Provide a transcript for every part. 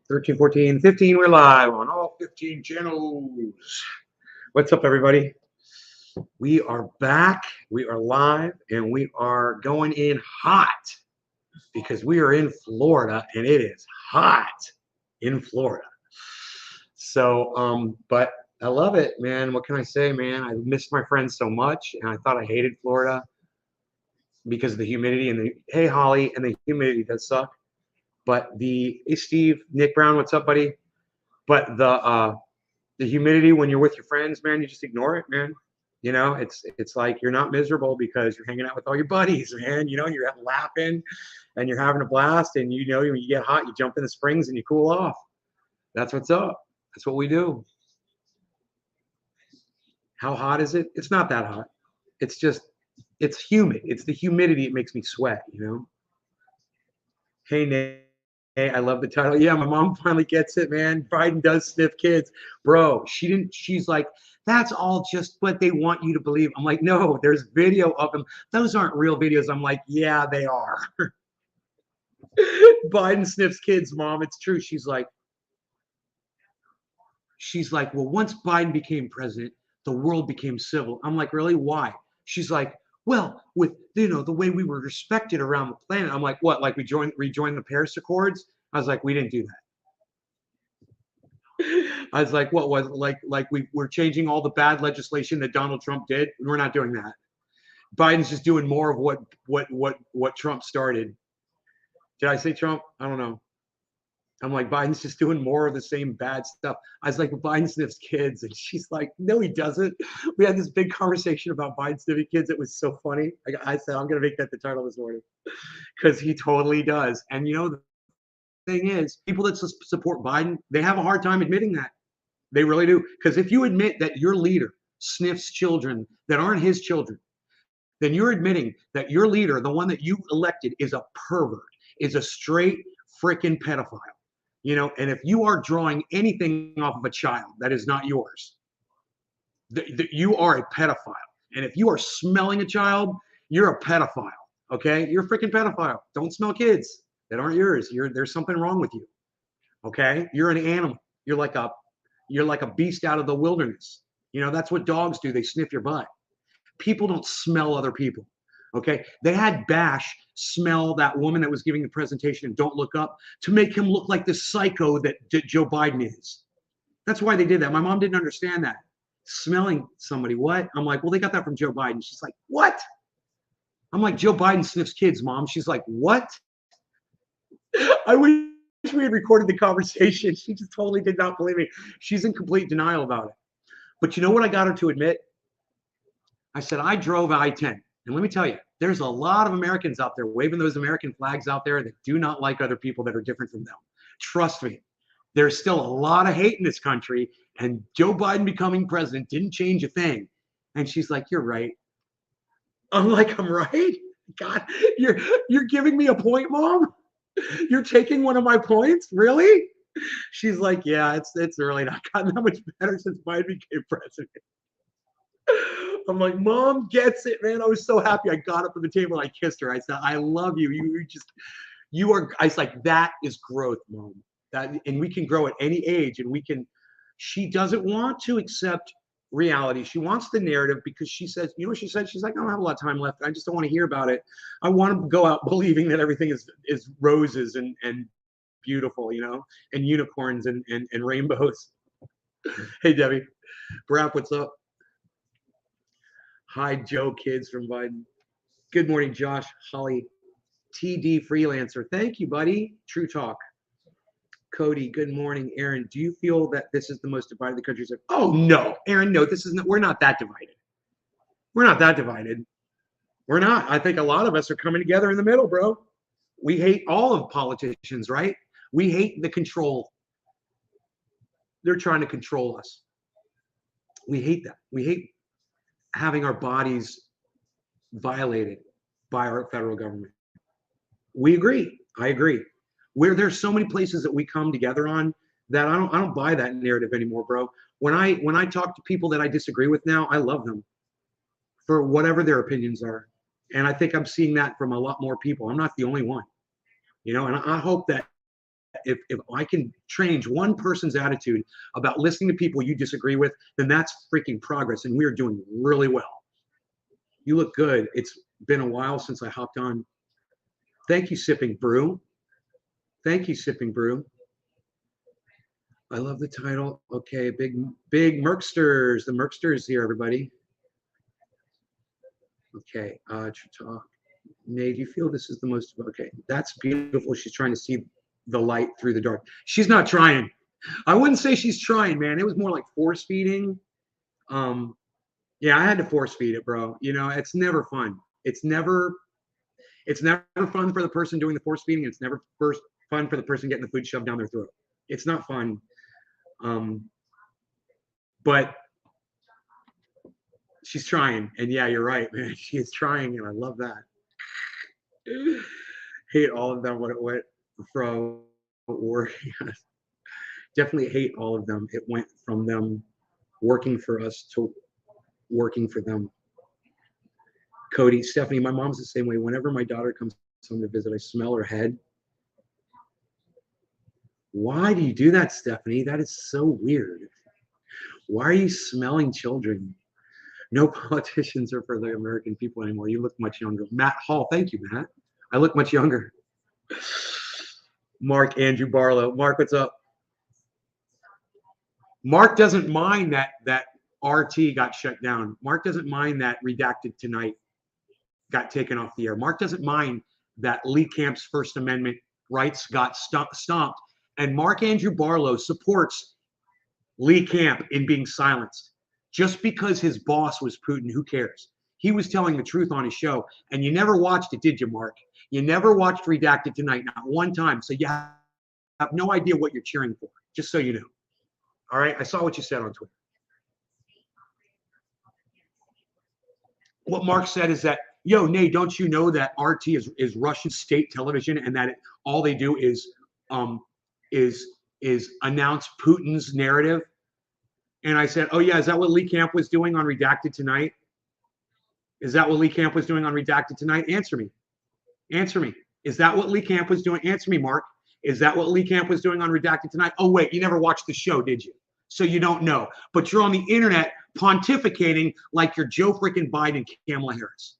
13, 14, 15. We're live on all 15 channels. What's up, everybody? We are back. We are live, and we are going in hot because we are in Florida, and it is hot in Florida. So, but I love it, man. What can I say, man? I missed my friends so much, and I thought I hated Florida because of the humidity and the hey, Holly, and the humidity does suck. But hey, Steve, Nick Brown, what's up, buddy? But the humidity when you're with your friends, man, you just ignore it, man. You know, it's like you're not miserable because you're hanging out with all your buddies, man. You know, you're laughing and you're having a blast, and you know, when you get hot, you jump in the springs and you cool off. That's what's up. That's what we do. How hot is it? It's not that hot. It's just it's humid. It's the humidity. It makes me sweat, you know. Hey, Nate. Hey, I love the title. Yeah, my mom finally gets it, man. Biden does sniff kids. Bro, she didn't, she's like, that's all just what they want you to believe. I'm like, no, there's video of them. Those aren't real videos. I'm like, yeah, they are. Biden sniffs kids, mom. It's true. She's like, well, once Biden became president, the world became civil. I'm like, really? Why? She's like, well, with the way we were respected around the planet. I'm like, what? Like we rejoined the Paris Accords? I was like, we didn't do that. I was like, what was like we're changing all the bad legislation that Donald Trump did? We're not doing that. Biden's just doing more of what Trump started. Did I say Trump? I don't know. I'm like, Biden's just doing more of the same bad stuff. I was like, well, Biden sniffs kids. And she's like, no, he doesn't. We had this big conversation about Biden sniffing kids. It was so funny. I said, I'm going to make that the title this morning because he totally does. And the thing is, people that support Biden, they have a hard time admitting that. They really do. Because if you admit that your leader sniffs children that aren't his children, then you're admitting that your leader, the one that you elected, is a pervert, is a straight freaking pedophile. And if you are drawing anything off of a child that is not yours, you are a pedophile. And if you are smelling a child, you're a pedophile. Okay, you're a freaking pedophile. Don't smell kids that aren't yours. There's something wrong with you. Okay, you're an animal. You're like a beast out of the wilderness. That's what dogs do. They sniff your butt. People don't smell other people. Okay, they had Bash smell that woman that was giving the presentation and Don't Look Up to make him look like the psycho that Joe Biden is. That's why they did that. My mom didn't understand that. Smelling somebody, what? I'm like, well, they got that from Joe Biden. She's like, what? I'm like, Joe Biden sniffs kids, mom. She's like, what? I wish we had recorded the conversation. She just totally did not believe me. She's in complete denial about it. But you know what I got her to admit? I said, I drove I-10. And let me tell you, there's a lot of Americans out there waving those American flags out there that do not like other people that are different from them. Trust me, there's still a lot of hate in this country. And Joe Biden becoming president didn't change a thing. And she's like, you're right. I'm like, I'm right? God, you're giving me a point, Mom? You're taking one of my points? Really? She's like, yeah, it's really not gotten that much better since Biden became president. I'm like, Mom gets it, man. I was so happy. I got up from the table and I kissed her. I said, I love you. You are. I was like, that is growth, Mom. And we can grow at any age, and we can. She doesn't want to accept reality. She wants the narrative because she says, you know what she said? She's like, I don't have a lot of time left. I just don't want to hear about it. I want to go out believing that everything is roses and beautiful, and unicorns and rainbows. Hey, Debbie. Brap, what's up? Hi, Joe Kids from Biden. Good morning, Josh, Holly, TD Freelancer. Thank you, buddy. True Talk. Cody, good morning. Aaron, do you feel that this is the most divided the country is? Oh, no, Aaron, no, this isn't. We're not that divided. We're not that divided. We're not. I think a lot of us are coming together in the middle, bro. We hate all of politicians, right? We hate the control. They're trying to control us. We hate that. We hate having our bodies violated by our federal government. We agree. I agree. Where there's so many places that we come together on that I don't buy that narrative anymore, bro. When I talk to people that I disagree with now, I love them for whatever their opinions are. And I think I'm seeing that from a lot more people. I'm not the only one. And I hope that if I can change one person's attitude about listening to people you disagree with, then that's freaking progress. And we are doing really well. You look good. It's been a while since I hopped on. Thank you, Sipping Brew. Thank you, Sipping Brew. I love the title. Okay, big Merksters. The Merksters here, everybody. Okay, May, do you feel this is the most, okay, that's beautiful. She's trying to see the light through the dark. She's not trying. I wouldn't say she's trying, man. It was more like force feeding. Yeah, I had to force feed it, bro. You know, it's never fun. It's never fun for the person doing the force feeding. It's never fun for the person getting the food shoved down their throat. It's not fun. But she's trying. And yeah, you're right, man. She is trying, and I love that. Hate all of them. What it went from, or definitely hate all of them. It went from them working for us to working for them. Cody, Stephanie, my mom's the same way. Whenever my daughter comes home to visit, I smell her head. Why do you do that, Stephanie? That is so weird. Why are you smelling children? No politicians are for the American people anymore. You look much younger. Matt Hall, thank you, Matt. I look much younger. Mark Andrew Barlow. Mark, what's up? Mark doesn't mind that RT got shut down. Mark doesn't mind that Redacted Tonight got taken off the air. Mark doesn't mind that Lee Camp's First Amendment rights got stomped. And Mark Andrew Barlow supports Lee Camp in being silenced. Just because his boss was Putin, who cares? He was telling the truth on his show. And you never watched it, did you, Mark? You never watched Redacted Tonight, not one time. So you have no idea what you're cheering for, just so you know. All right? I saw what you said on Twitter. What Mark said is that, yo, Nate, don't you know that RT is Russian state television, and that all they do is announce Putin's narrative? And I said, oh yeah, is that what Lee Camp was doing on Redacted Tonight? Is that what Lee Camp was doing on Redacted Tonight? Answer me. Answer me. Is that what Lee Camp was doing? Answer me, Mark. Is that what Lee Camp was doing on Redacted Tonight? Oh wait, you never watched the show, did you? So you don't know. But you're on the internet pontificating like you're Joe freaking Biden and Kamala Harris.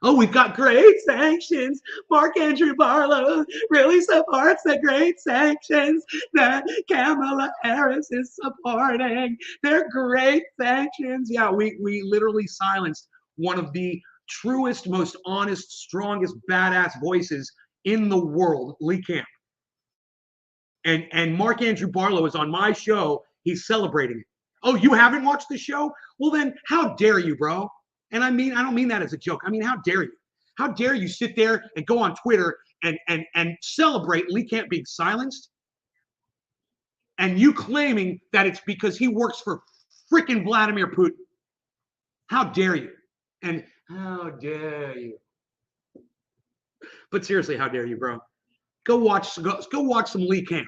Oh, we've got great sanctions. Mark Andrew Barlow really supports the great sanctions that Kamala Harris is supporting. They're great sanctions. Yeah, we literally silenced one of the truest, most honest, strongest, badass voices in the world, Lee Camp. And Mark Andrew Barlow is on my show. He's celebrating it. Oh, you haven't watched the show? Well, then how dare you, bro? And I don't mean that as a joke. I mean, how dare you? How dare you sit there and go on Twitter and celebrate Lee Camp being silenced? And you claiming that it's because he works for freaking Vladimir Putin. How dare you? And how dare you? But seriously, how dare you, bro? Go watch some Lee Camp.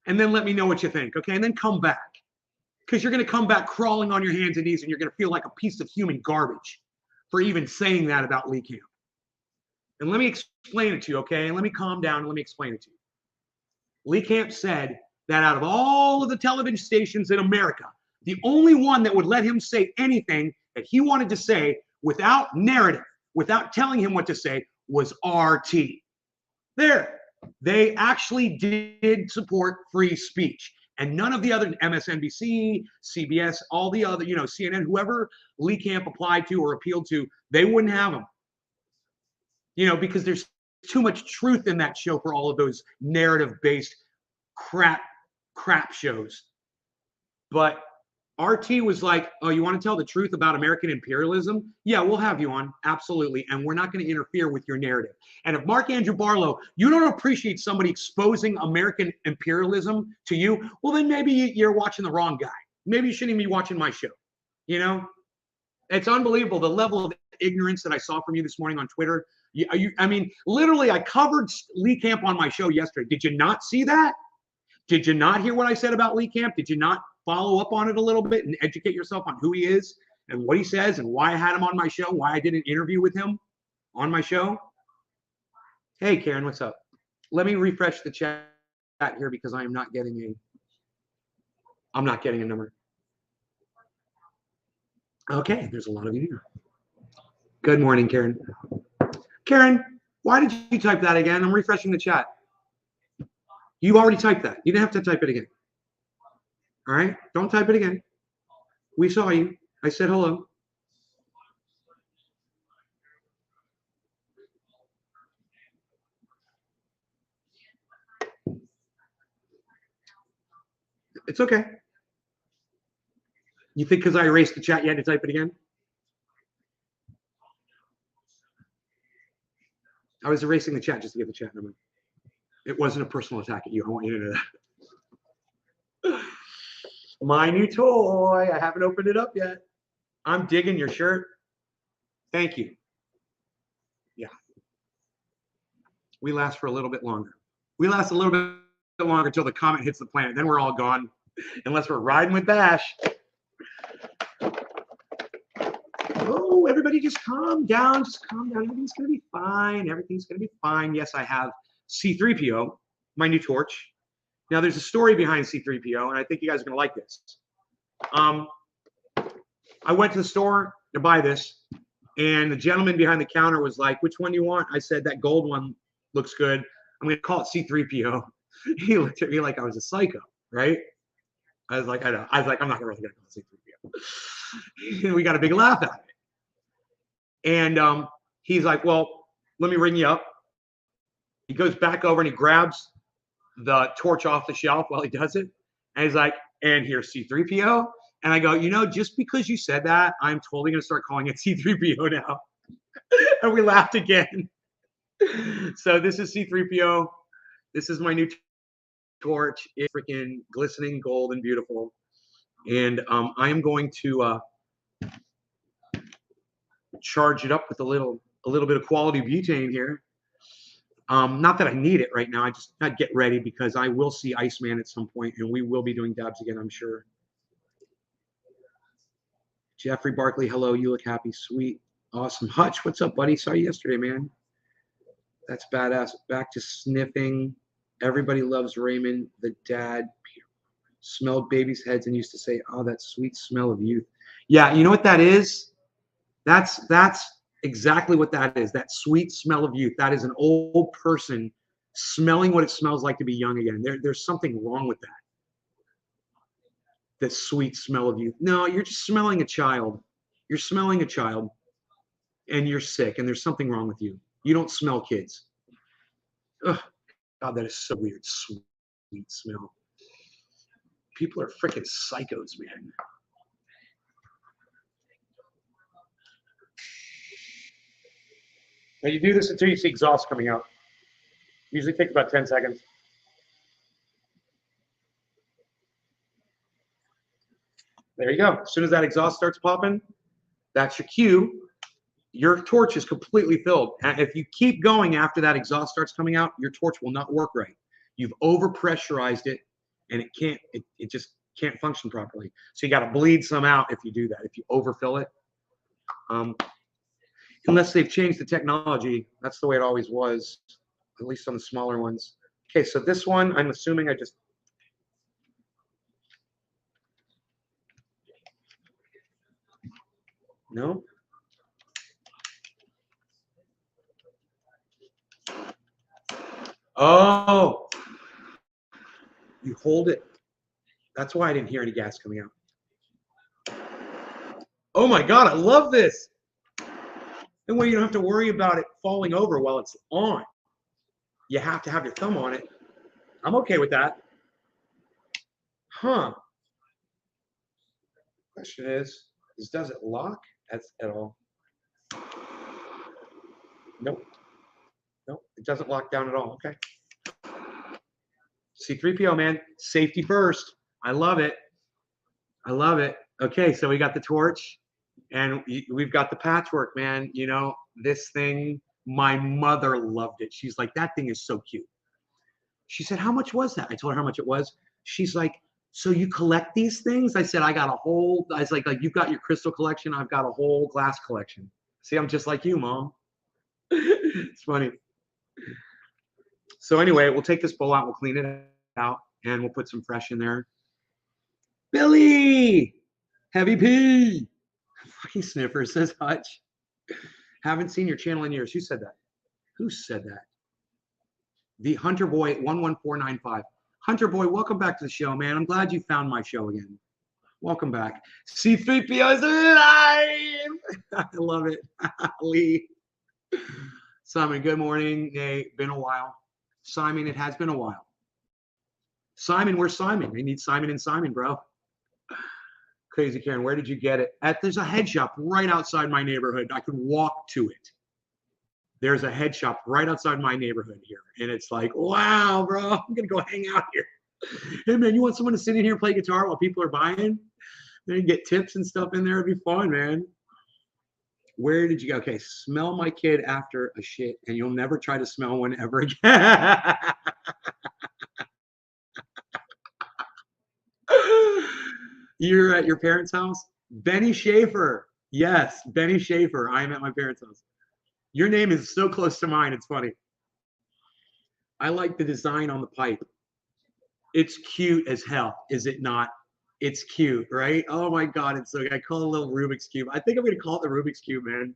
And then let me know what you think, okay? And then come back. Because you're going to come back crawling on your hands and knees, and you're going to feel like a piece of human garbage for even saying that about Lee Camp. And let me explain it to you, okay? And let me calm down and let me explain it to you. Lee Camp said that out of all of the television stations in America, the only one that would let him say anything that he wanted to say without narrative, without telling him what to say, was RT. There. They actually did support free speech. And none of the other MSNBC, CBS, all the other, CNN, whoever Lee Camp applied to or appealed to, they wouldn't have them. Because there's too much truth in that show for all of those narrative-based crap shows. But RT was like, oh, you want to tell the truth about American imperialism? Yeah, we'll have you on. Absolutely. And we're not going to interfere with your narrative. And if Mark Andrew Barlow, you don't appreciate somebody exposing American imperialism to you, well, then maybe you're watching the wrong guy. Maybe you shouldn't even be watching my show. It's unbelievable the level of ignorance that I saw from you this morning on Twitter. I mean, literally, I covered Lee Camp on my show yesterday. Did you not see that? Did you not hear what I said about Lee Camp? Did you not follow up on it a little bit and educate yourself on who he is and what he says and why I had him on my show, why I did an interview with him on my show? Hey, Karen, what's up? Let me refresh the chat chat here because I'm not getting a number. Okay, there's a lot of you here. Good morning, Karen. Karen, why did you type that again? I'm refreshing the chat. You already typed that. You didn't have to type it again. All right? Don't type it again. We saw you. I said hello. It's okay. You think because I erased the chat, you had to type it again? I was erasing the chat just to get the chat number. It wasn't a personal attack at you. I want you to know that. My new toy. I haven't opened it up yet. I'm digging your shirt. Thank you. Yeah. We last for a little bit longer. We last a little bit longer until the comet hits the planet. Then we're all gone, unless we're riding with Bash. Oh, everybody just calm down. Just calm down. Everything's going to be fine. Everything's going to be fine. Yes, I have C3PO, my new torch. Now, there's a story behind C3PO, and I think you guys are going to like this. I went to the store to buy this, and the gentleman behind the counter was like, which one do you want? I said, that gold one looks good. I'm going to call it C3PO. He looked at me like I was a psycho, right? I was like, I know. I was like, I'm not really going to call it C3PO. And we got a big laugh at it. And he's like, well, let me ring you up. He goes back over and he grabs the torch off the shelf while he does it. And he's like, and here's C3PO. And I go, you know, just because you said that, I'm totally going to start calling it C3PO now. And we laughed again. So this is C3PO. This is my new torch. It's freaking glistening gold and beautiful. And I am going to charge it up with a little bit of quality butane here. Not that I need it right now. I just got to get ready because I will see Iceman at some point, and we will be doing dabs again, I'm sure. Jeffrey Barkley, hello. You look happy. Sweet. Awesome. Hutch, what's up, buddy? Saw you yesterday, man. That's badass. Back to sniffing. Everybody loves Raymond, the dad. Smelled babies' heads and used to say, oh, that sweet smell of youth. Yeah, you know what that is? That's exactly what that is. That sweet smell of youth. That is an old person smelling what it smells like to be young again. There's something wrong with that. The sweet smell of youth. No, you're just smelling a child. You're smelling a child and you're sick and there's something wrong with you. You don't smell kids. Ugh, God, that is so weird. Sweet smell. People are freaking psychos, man. Now you do this until you see exhaust coming out. Usually takes about 10 seconds. There you go. As soon as that exhaust starts popping, that's your cue. Your torch is completely filled. And if you keep going after that exhaust starts coming out, your torch will not work right. You've overpressurized it, and it just can't function properly. So you got to bleed some out if you do that, if you overfill it. Unless they've changed the technology, that's the way it always was, at least on the smaller ones. Okay, so this one, I'm assuming I just... No? Oh, you hold it. That's why I didn't hear any gas coming out. Oh my God, I love this. That way you don't have to worry about it falling over while it's on. You have to have your thumb on it. I'm okay with that. Huh. Question is does it lock at all? Nope. Nope, it doesn't lock down at all. Okay. C3PO, man. Safety first. I love it. I love it. Okay, so we got the torch and we've got the patchwork, man. You know, this thing, my mother loved it. She's like, that thing is so cute. She said, how much was that? I told her how much it was. She's like, so you collect these things? I said, I got a whole, I was like you've got your crystal collection. I've got a whole glass collection. See, I'm just like you, Mom. It's funny. So anyway, we'll take this bowl out. We'll clean it out, and we'll put some fresh in there. Billy, Heavy P, fucking Sniffer says Hutch. Haven't seen your channel in years. Who said that? Who said that? The Hunter Boy 11495. Hunter Boy, welcome back to the show, man. I'm glad you found my show again. Welcome back. C3PO is alive. I love it. Lee. Simon, good morning. Nate, been a while. Simon, it has been a while. Simon, where's Simon? We need Simon and Simon, bro. Crazy Karen, where did you get it? There's a head shop right outside my neighborhood. I could walk to it. There's a head shop right outside my neighborhood here. And it's like, wow, bro, I'm going to go hang out here. Hey, man, you want someone to sit in here and play guitar while people are buying? Then you get tips and stuff in there. It'd be fun, man. Where did you go? Okay, smell my kid after a shit, and you'll never try to smell one ever again. You're at your parents' house? Benny Schaefer. Yes, Benny Schaefer. I am at my parents' house. Your name is so close to mine. It's funny. I like the design on the pipe. It's cute as hell, is it not? It's cute, right? Oh my God, it's so I call it a little Rubik's Cube. I think I'm gonna call it the Rubik's Cube, man.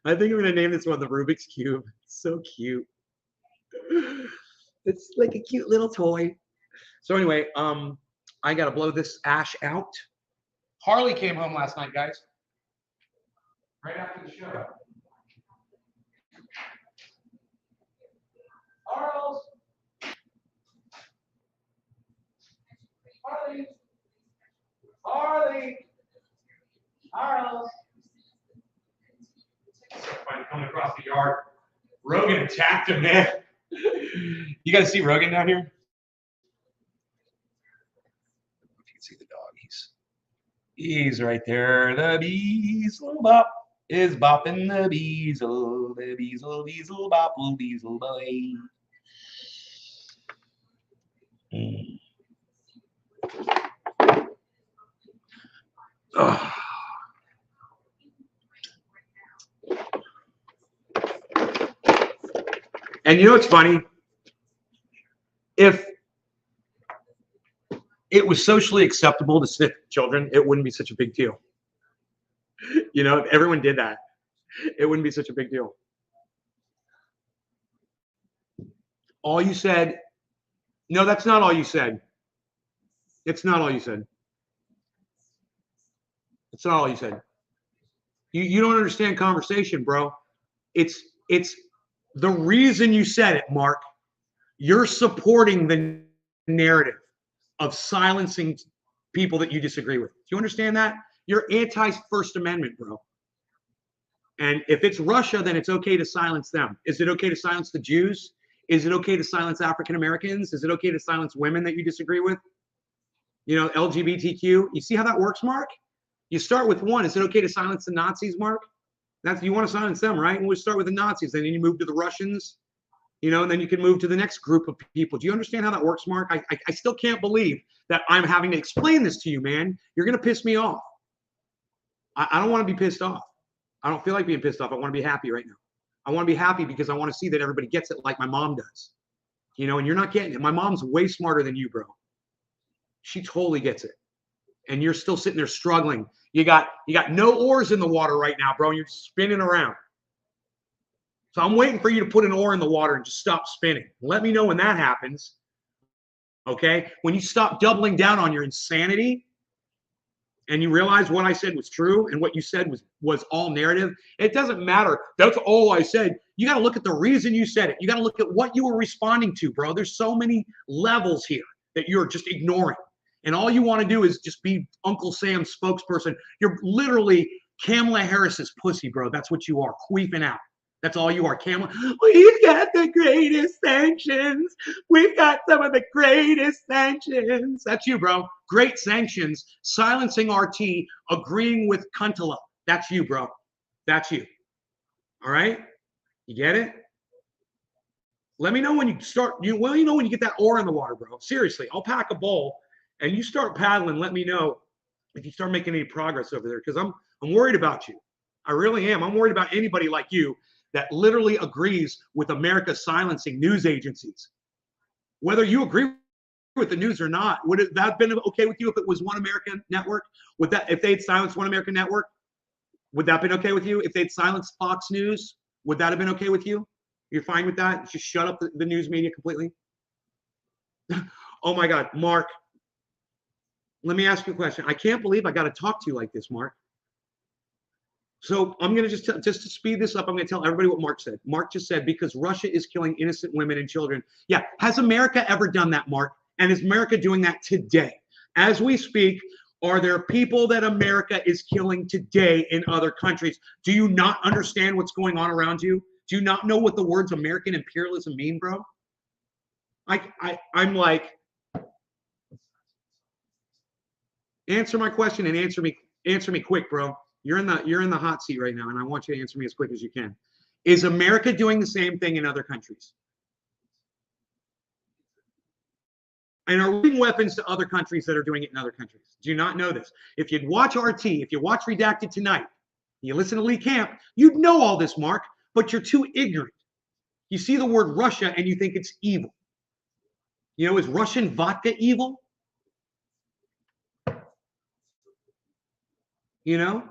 I think I'm gonna name this one the Rubik's Cube. It's so cute. It's like a cute little toy. So anyway, I gotta blow this ash out. Harley came home last night, guys. Right after the show. Charles. Harley. Harley. Charles. Somebody coming across the yard. Rogan attacked him, man. You guys see Rogan down here? If you can see the dog, he's right there. The beezle bop is bopping the beezle. The beezle bopple beezle boy. Oh. And you know what's funny? If it was socially acceptable to sniff children, it wouldn't be such a big deal. You know, if everyone did that, it wouldn't be such a big deal. All you said, no, that's not all you said. It's not all you said. It's not all you said. You don't understand conversation, bro. It's the reason you said it, Mark. You're supporting the narrative of silencing people that you disagree with. Do you understand that? You're anti-First Amendment, bro. And if it's Russia, then it's okay to silence them. Is it okay to silence the Jews? Is it okay to silence African Americans? Is it okay to silence women that you disagree with? You know, LGBTQ. You see how that works, Mark? You start with one. Is it okay to silence the Nazis, Mark? That's you want to silence them, right? And we start with the Nazis, and then you move to the Russians, you know, and then you can move to the next group of people. Do you understand how that works, Mark? I still can't believe that I'm having to explain this to you, man. You're gonna piss me off. I don't want to be pissed off. I don't feel like being pissed off. I want to be happy right now. I want to be happy because I want to see that everybody gets it like my mom does. You know, and you're not getting it. My mom's way smarter than you, bro. She totally gets it. And you're still sitting there struggling. You got no oars in the water right now, bro, and you're spinning around. So I'm waiting for you to put an oar in the water and just stop spinning. Let me know when that happens. Okay? When you stop doubling down on your insanity and you realize what I said was true and what you said was all narrative, it doesn't matter. That's all I said. You got to look at the reason you said it. You got to look at what you were responding to, bro. There's so many levels here that you're just ignoring. And all you want to do is just be Uncle Sam's spokesperson. You're literally Kamala Harris's pussy, bro. That's what you are, queefing out. That's all you are, Kamala. We've got the greatest sanctions. We've got some of the greatest sanctions. That's you, bro. Great sanctions. Silencing RT, agreeing with Kuntala. That's you, bro. That's you. All right? You get it? Let me know when you start. You know when you get that oar in the water, bro. Seriously, I'll pack a bowl. And you start paddling, let me know if you start making any progress over there, because I'm worried about you. I really am. I'm worried about anybody like you that literally agrees with America silencing news agencies. Whether you agree with the news or not. Would it that have been okay with you if it was One American Network? Would that, if they'd silenced One American Network, would that have been okay with you? If they'd silenced Fox News, would that have been okay with you? You're fine with that? Just shut up the news media completely? Oh my God, Mark, let me ask you a question. I can't believe I got to talk to you like this, Mark. So I'm going to just to speed this up, I'm going to tell everybody what Mark said. Mark just said, because Russia is killing innocent women and children. Yeah. Has America ever done that, Mark? And is America doing that today? As we speak, are there people that America is killing today in other countries? Do you not understand what's going on around you? Do you not know what the words American imperialism mean, bro? I'm like, answer my question and answer me quick, bro. You're in the hot seat right now, and I want you to answer me as quick as you can. Is America doing the same thing in other countries? And are we giving weapons to other countries that are doing it in other countries? Do you not know this? If you'd watch RT, if you watch Redacted tonight, you listen to Lee Camp, you'd know all this, Mark, but you're too ignorant. You see the word Russia and you think it's evil. You know, is Russian vodka evil? You know?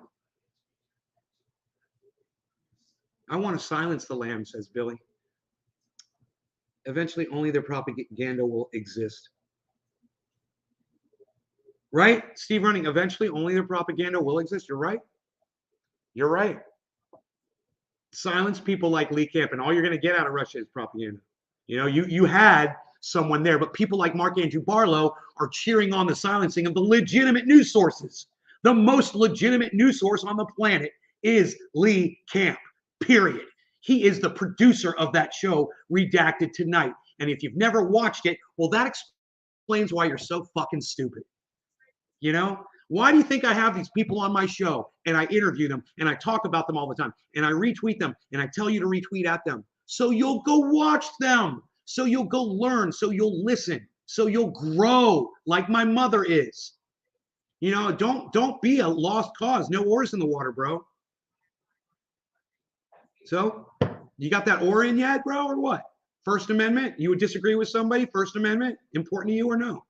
I want to silence the lamb, says Billy. Eventually, only their propaganda will exist. Right? Steve Running, eventually, only their propaganda will exist. You're right. You're right. Silence people like Lee Camp, and all you're going to get out of Russia is propaganda. You know, you had someone there, but people like Mark Andrew Barlow are cheering on the silencing of the legitimate news sources. The most legitimate news source on the planet is Lee Camp, period. He is the producer of that show, Redacted Tonight. And if you've never watched it, well, that explains why you're so fucking stupid. You know? Why do you think I have these people on my show and I interview them and I talk about them all the time and I retweet them and I tell you to retweet at them? So you'll go watch them. So you'll go learn. So you'll listen. So you'll grow like my mother is. You know, don't be a lost cause. No oars in the water, bro. So you got that oar in yet, bro, or what? First Amendment? You would disagree with somebody? First Amendment? Important to you or no?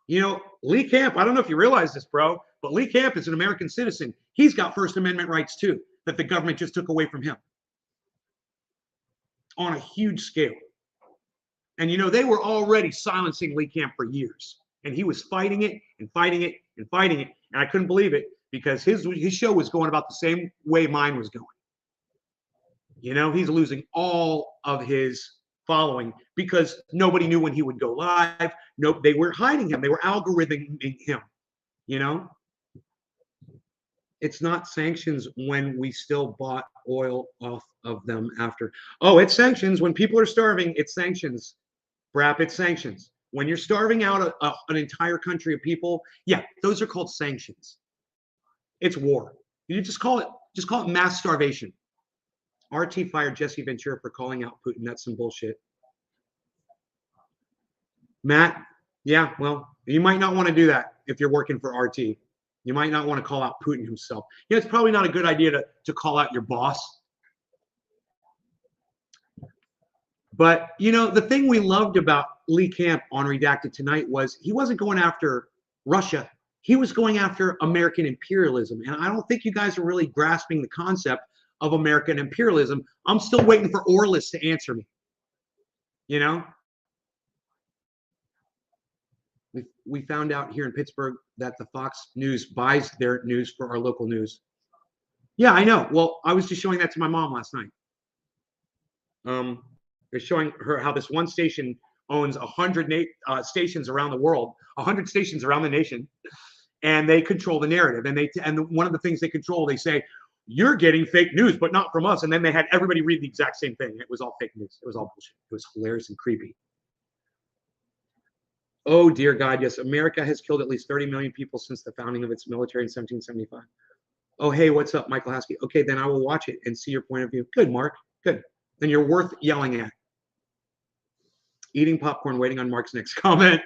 You know, Lee Camp, I don't know if you realize this, bro, but Lee Camp is an American citizen. He's got First Amendment rights too, that the government just took away from him on a huge scale. And, you know, they were already silencing Lee Camp for years. And he was fighting it and fighting it and fighting it. And I couldn't believe it because his show was going about the same way mine was going. You know, he's losing all of his following because nobody knew when he would go live. No, they were hiding him. They were algorithming him. You know, it's not sanctions when we still bought oil off of them after. Oh, it's sanctions when people are starving. It's sanctions, Brap. It's sanctions when you're starving out an entire country of people. Yeah, those are called sanctions. It's war. You just call it mass starvation. RT fired Jesse Ventura for calling out Putin. That's some bullshit. Matt, yeah, well, you might not want to do that if you're working for RT. You might not want to call out Putin himself. You know, it's probably not a good idea to call out your boss. But, you know, the thing we loved about Lee Camp on Redacted Tonight was he wasn't going after Russia. He was going after American imperialism. And I don't think you guys are really grasping the concept of American imperialism. I'm still waiting for Orlis to answer me. You know? We found out here in Pittsburgh that the Fox News buys their news for our local news. Yeah, I know. Well, I was just showing that to my mom last night. They're showing her how this one station owns 100 stations around the world, 100 stations around the nation, and they control the narrative. And one of the things they control, they say, you're getting fake news, but not from us. And then they had everybody read the exact same thing. It was all fake news. It was all bullshit. It was hilarious and creepy. Oh, dear God, yes. America has killed at least 30 million people since the founding of its military in 1775. Oh, hey, what's up, Michael Haskey? Okay, then I will watch it and see your point of view. Good, Mark. Good. Then you're worth yelling at. Eating popcorn, waiting on Mark's next comment.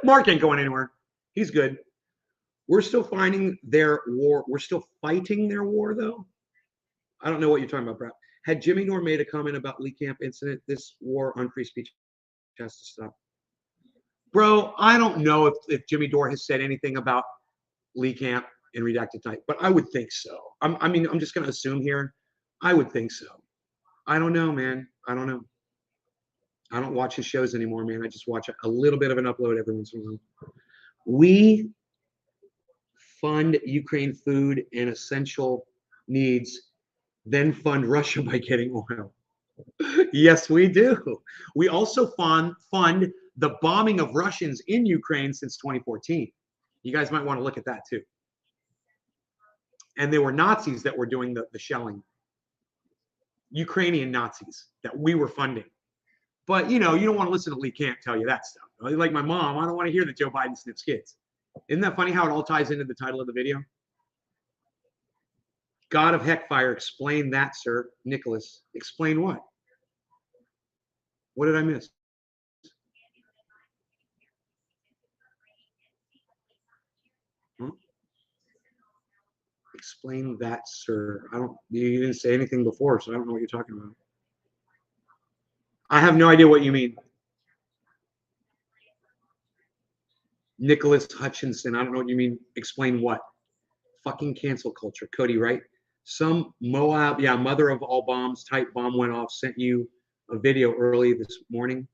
Mark ain't going anywhere. He's good. We're still fighting their war. We're still fighting their war, though. I don't know what you're talking about, Brad. Had Jimmy Nor made a comment about Lee Camp incident, this war on free speech has to stop. Bro, I don't know if Jimmy Dore has said anything about Lee Camp and Redacted Type, but I would think so. I mean, I'm just going to assume here. I would think so. I don't know, man. I don't know. I don't watch his shows anymore, man. I just watch a little bit of an upload every once in a while. We fund Ukraine food and essential needs, then fund Russia by getting oil. Yes, we do. We also fund the bombing of Russians in Ukraine since 2014. You guys might want to look at that too. And there were Nazis that were doing the shelling. Ukrainian Nazis that we were funding. But, you know, you don't want to listen to Lee Camp tell you that stuff. Like my mom, I don't want to hear that Joe Biden sniffs kids. Isn't that funny how it all ties into the title of the video? God of Heckfire, explain that, sir. Nicholas, explain what? What did I miss? Explain that, sir. You didn't say anything before, so I don't know what you're talking about. I have no idea what you mean. Nicholas Hutchinson, I don't know what you mean. Explain what? Fucking cancel culture. Cody, right? Some Moab, yeah, mother of all bombs type bomb went off, sent you a video early this morning.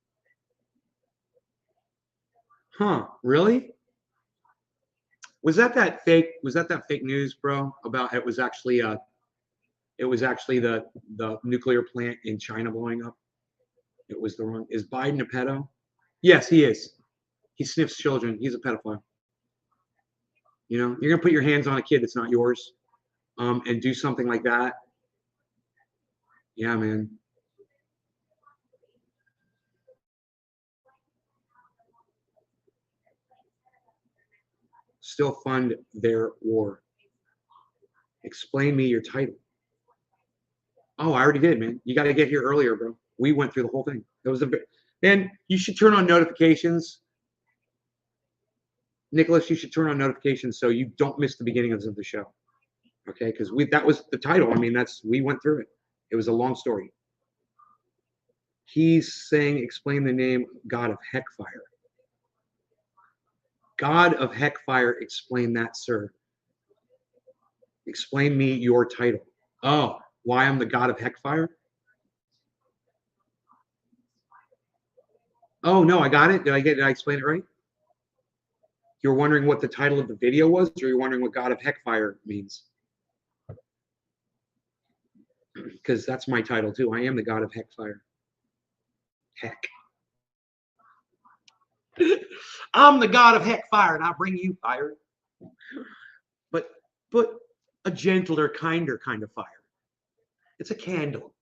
Huh, really? Was that fake news, bro? About it was actually the nuclear plant in China blowing up. It was the wrong. Is Biden a pedo? Yes, he is. He sniffs children. He's a pedophile. You know, you're gonna put your hands on a kid that's not yours, and do something like that. Yeah, man. Still fund their war. Explain me your title. Oh, I already did, man. You got to get here earlier, bro. We went through the whole thing. It was man, you should turn on notifications. Nicholas, you should turn on notifications so you don't miss the beginning of the show. Okay, because that was the title. I mean, we went through it. It was a long story. He's saying, explain the name God of Heckfire. God of Heckfire, explain that, sir. Explain me your title. Oh, why I'm the God of Heckfire? Oh no, I got it. Did I explain it right? You're wondering what the title of the video was, or you're wondering what God of Heckfire means? Because that's my title too. I am the God of Heckfire. Heck. I'm the God of Heckfire, and I bring you fire. But a gentler, kinder kind of fire. It's a candle.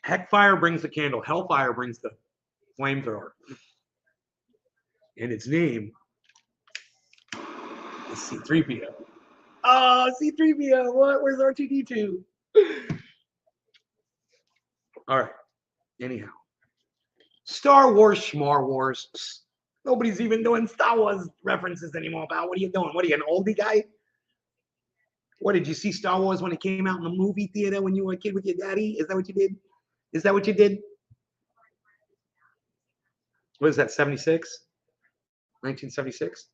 Heckfire brings the candle. Hellfire brings the flamethrower. And its name is C-3PO. Oh, C-3PO. What? Where's R2-D2? All right. Anyhow. Star Wars, Schmar Wars. Nobody's even doing Star Wars references anymore, pal. What are you doing? What are you, an oldie guy? What, did you see Star Wars when it came out in the movie theater when you were a kid with your daddy? Is that what you did? Is that what you did? What is that, 76? 1976?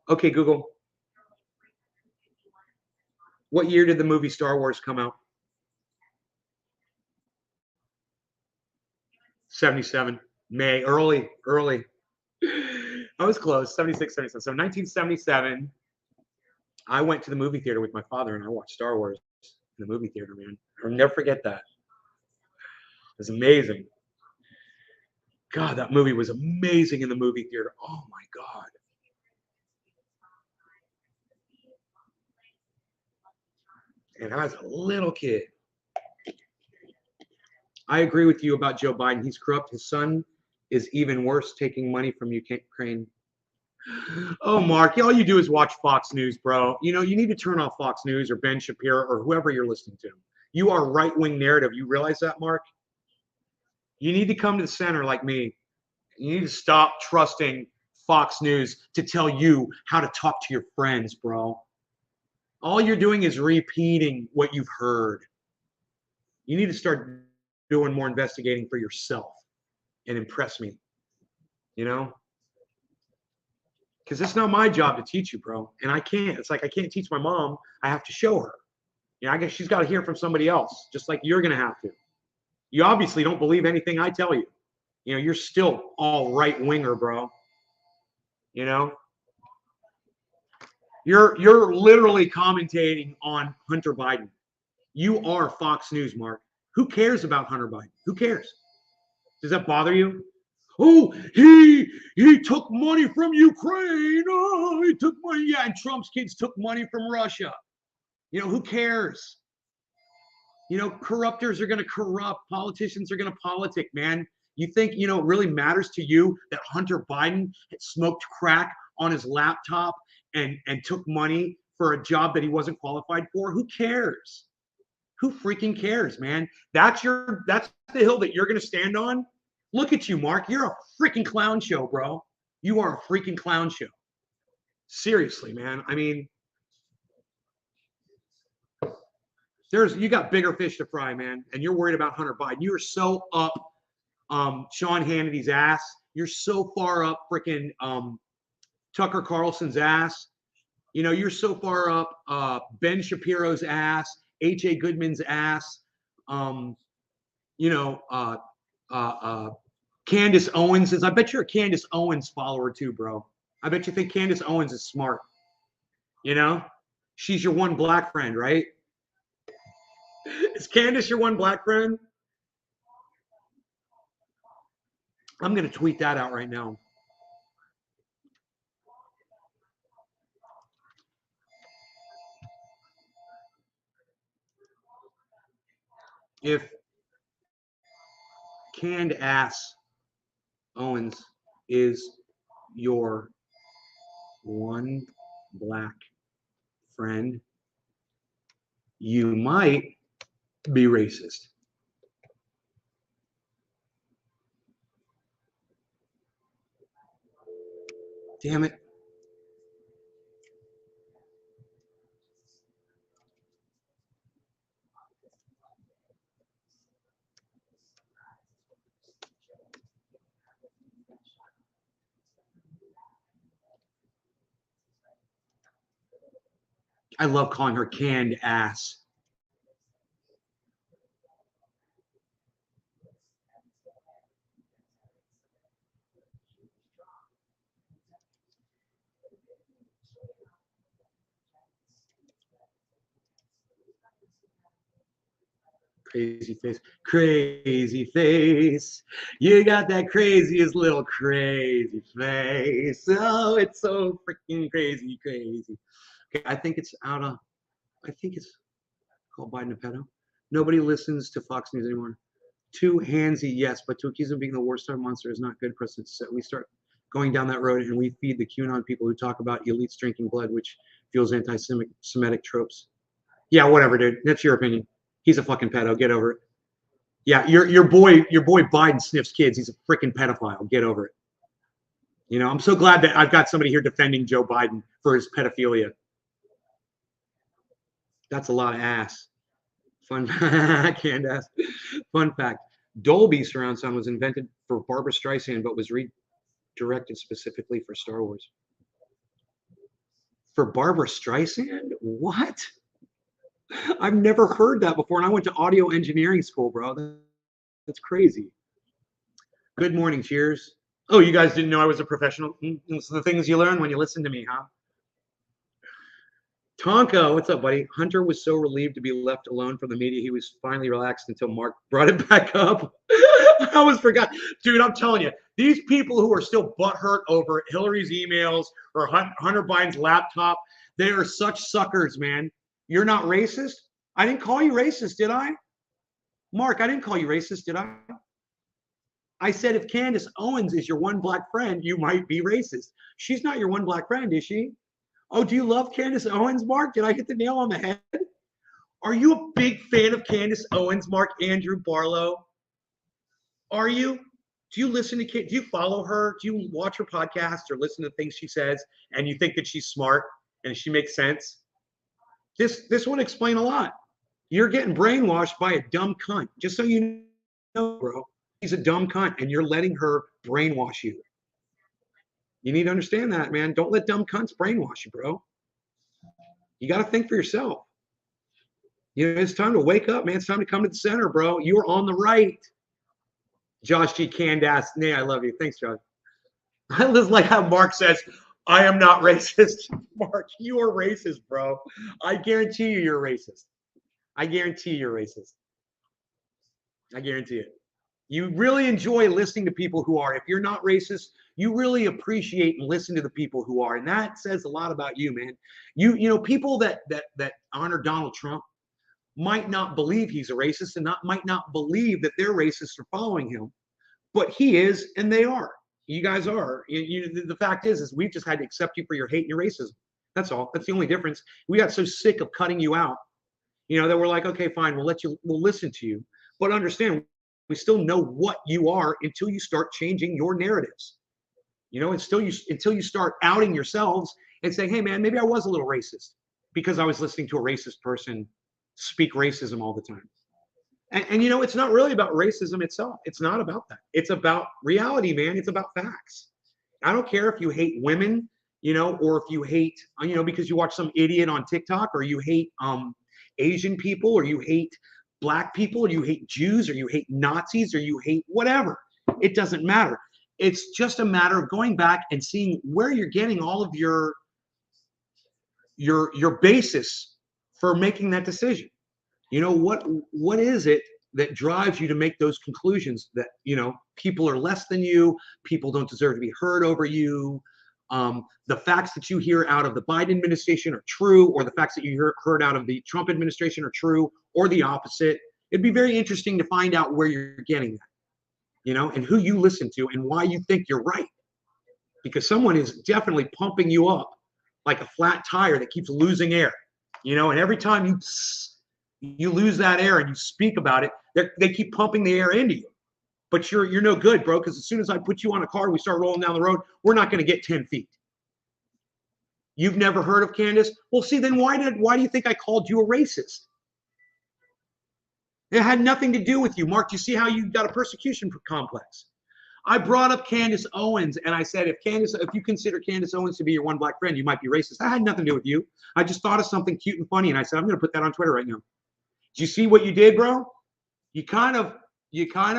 Okay, Google. What year did the movie Star Wars come out? 77. May. Early. I was close. 76, 77. So 1977, I went to the movie theater with my father and I watched Star Wars in the movie theater, man. I'll never forget that. It was amazing. God, that movie was amazing in the movie theater. Oh my God. And I was a little kid. I agree with you about Joe Biden. He's corrupt. His son is even worse, taking money from Ukraine. Oh, Mark, all you do is watch Fox News, bro. You know, you need to turn off Fox News or Ben Shapiro or whoever you're listening to. You are right-wing narrative. You realize that, Mark? You need to come to the center like me. You need to stop trusting Fox News to tell you how to talk to your friends, bro. All you're doing is repeating what you've heard. You need to start doing more investigating for yourself and impress me, you know? Because it's not my job to teach you, bro. And I can't. It's like I can't teach my mom. I have to show her. You know, I guess she's got to hear from somebody else, just like you're going to have to. You obviously don't believe anything I tell you. You know, you're still all right-winger, bro. You know? You're literally commentating on Hunter Biden. You are Fox News, Mark. Who cares about Hunter Biden? Who cares? Does that bother you? Oh, he took money from Ukraine. Oh, he took money. Yeah, and Trump's kids took money from Russia. You know, who cares? You know, corruptors are going to corrupt. Politicians are going to politic, man. You think, you know, it really matters to you that Hunter Biden had smoked crack on his laptop and took money for a job that he wasn't qualified for? Who cares? Who freaking cares, man? That's the hill that you're going to stand on. Look at you, Mark. You're a freaking clown show, bro. You are a freaking clown show. Seriously, man. I mean, you got bigger fish to fry, man. And you're worried about Hunter Biden. You are so up Sean Hannity's ass. You're so far up freaking Tucker Carlson's ass. You know, you're so far up Ben Shapiro's ass, H.A. Goodman's ass. You know, Candace Owens is. I bet you're a Candace Owens follower too, bro. I bet you think Candace Owens is smart. You know, she's your one black friend, right? Is Candace your one black friend? I'm going to tweet that out right now. If canned ass Owens is your one black friend, you might be racist. Damn it. I love calling her canned ass. Crazy face, crazy face. You got that craziest little crazy face. Oh, it's so freaking crazy, crazy. Okay, I think it's called Biden a pedo. Nobody listens to Fox News anymore. Too handsy, yes, but to accuse him of being the worst star monster is not good precedent to set. We start going down that road and we feed the QAnon people who talk about elites drinking blood, which fuels anti-Semitic tropes. Yeah, whatever, dude. That's your opinion. He's a fucking pedo. Get over it. Yeah, your boy Biden sniffs kids. He's a freaking pedophile. Get over it. You know, I'm so glad that I've got somebody here defending Joe Biden for his pedophilia. That's a lot of ass. Fun canned ass. Fun fact: Dolby surround sound was invented for Barbra Streisand, but was redirected specifically for Star Wars. For Barbra Streisand? What? I've never heard that before, and I went to audio engineering school, bro. That's crazy. Good morning, cheers. Oh, you guys didn't know I was a professional? It's the things you learn when you listen to me, huh? Tonka, what's up, buddy? Hunter was so relieved to be left alone from the media. He was finally relaxed until Mark brought it back up. I always forgot. Dude, I'm telling you, these people who are still butthurt over Hillary's emails or Hunter Biden's laptop, they are such suckers, man. You're not racist? I didn't call you racist, did I? Mark, I didn't call you racist, did I? I said if Candace Owens is your one black friend, you might be racist. She's not your one black friend, is she? Oh, do you love Candace Owens, Mark? Did I hit the nail on the head? Are you a big fan of Candace Owens, Mark Andrew Barlow? Are you? Do you listen to do you follow her? Do you watch her podcast or listen to things she says and you think that she's smart and she makes sense? This would explain a lot. You're getting brainwashed by a dumb cunt. Just so you know, bro. She's a dumb cunt, and you're letting her brainwash you. You need to understand that, man. Don't let dumb cunts brainwash you, bro. You got to think for yourself. You know, it's time to wake up, man. It's time to come to the center, bro. You're on the right. Josh G. Candace. Nay, I love you. Thanks, Josh. I just like how Mark says, I am not racist. Mark, you are racist, bro. I guarantee you're racist. I guarantee you're racist. I guarantee it. You really enjoy listening to people who are. If you're not racist, you really appreciate and listen to the people who are. And that says a lot about you, man. You know, people that honor Donald Trump might not believe he's a racist and might not believe that they're racist for following him, but he is, and they are. You guys are. The fact is we've just had to accept you for your hate and your racism. That's all. That's the only difference. We got so sick of cutting you out, you know, that we're like, okay, fine, we'll listen to you, but understand we still know what you are until you start changing your narratives. You know, until you start outing yourselves and saying, hey, man, maybe I was a little racist because I was listening to a racist person speak racism all the time. And you know, it's not really about racism itself. It's not about that. It's about reality, man. It's about facts. I don't care if you hate women, you know, or if you hate, you know, because you watch some idiot on TikTok, or you hate Asian people, or you hate Black people, or you hate Jews, or you hate Nazis, or you hate whatever. It doesn't matter. It's just a matter of going back and seeing where you're getting all of your basis for making that decision. You know, what is it that drives you to make those conclusions that, you know, people are less than you, people don't deserve to be heard over you, the facts that you hear out of the Biden administration are true, or the facts that you heard out of the Trump administration are true, or the opposite. It'd be very interesting to find out where you're getting that, you know, and who you listen to and why you think you're right. Because someone is definitely pumping you up like a flat tire that keeps losing air, you know, and every time you lose that air and you speak about it, they keep pumping the air into you. But you're no good, bro, because as soon as I put you on a car and we start rolling down the road, we're not going to get 10 feet. You've never heard of Candace? Well, see, then why do you think I called you a racist? It had nothing to do with you. Mark, do you see how you got a persecution complex? I brought up Candace Owens, and I said, if you consider Candace Owens to be your one Black friend, you might be racist. That had nothing to do with you. I just thought of something cute and funny, and I said, I'm going to put that on Twitter right now. Do you see what you did, bro? You kind of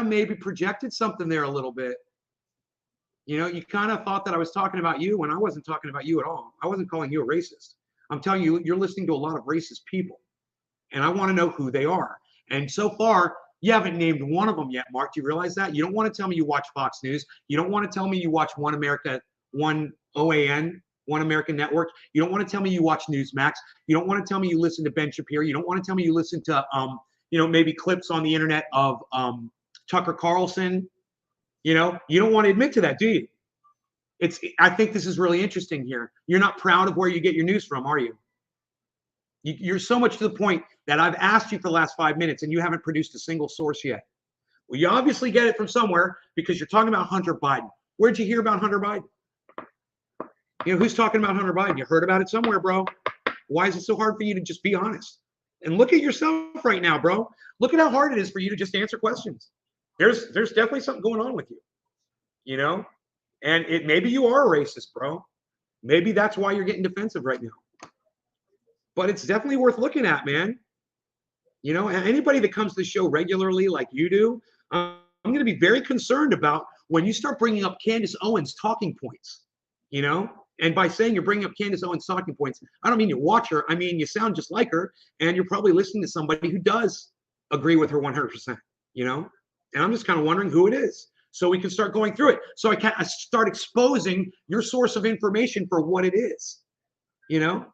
maybe projected something there a little bit. You know, you kind of thought that I was talking about you when I wasn't talking about you at all. I wasn't calling you a racist. I'm telling you, you're listening to a lot of racist people, and I want to know who they are. And so far, you haven't named one of them yet, Mark. Do you realize that? You don't want to tell me you watch Fox News. You don't want to tell me you watch One OAN, One American Network. You don't want to tell me you watch Newsmax. You don't want to tell me you listen to Ben Shapiro. You don't want to tell me you listen to, you know, maybe clips on the internet of Tucker Carlson. You know, you don't want to admit to that, do you? I think this is really interesting here. You're not proud of where you get your news from, are you? You're so much to the point that I've asked you for the last 5 minutes and you haven't produced a single source yet. Well, you obviously get it from somewhere because you're talking about Hunter Biden. Where'd you hear about Hunter Biden? You know, who's talking about Hunter Biden? You heard about it somewhere, bro. Why is it so hard for you to just be honest? And look at yourself right now, bro. Look at how hard it is for you to just answer questions. There's definitely something going on with you, you know? And maybe you are a racist, bro. Maybe that's why you're getting defensive right now. But it's definitely worth looking at, man. You know, anybody that comes to the show regularly like you do, I'm going to be very concerned about when you start bringing up Candace Owens' talking points, you know? And by saying you're bringing up Candace Owens' talking points, I don't mean you watch her. I mean, you sound just like her, and you're probably listening to somebody who does agree with her 100%, you know? And I'm just kind of wondering who it is so we can start going through it. So I start exposing your source of information for what it is, you know?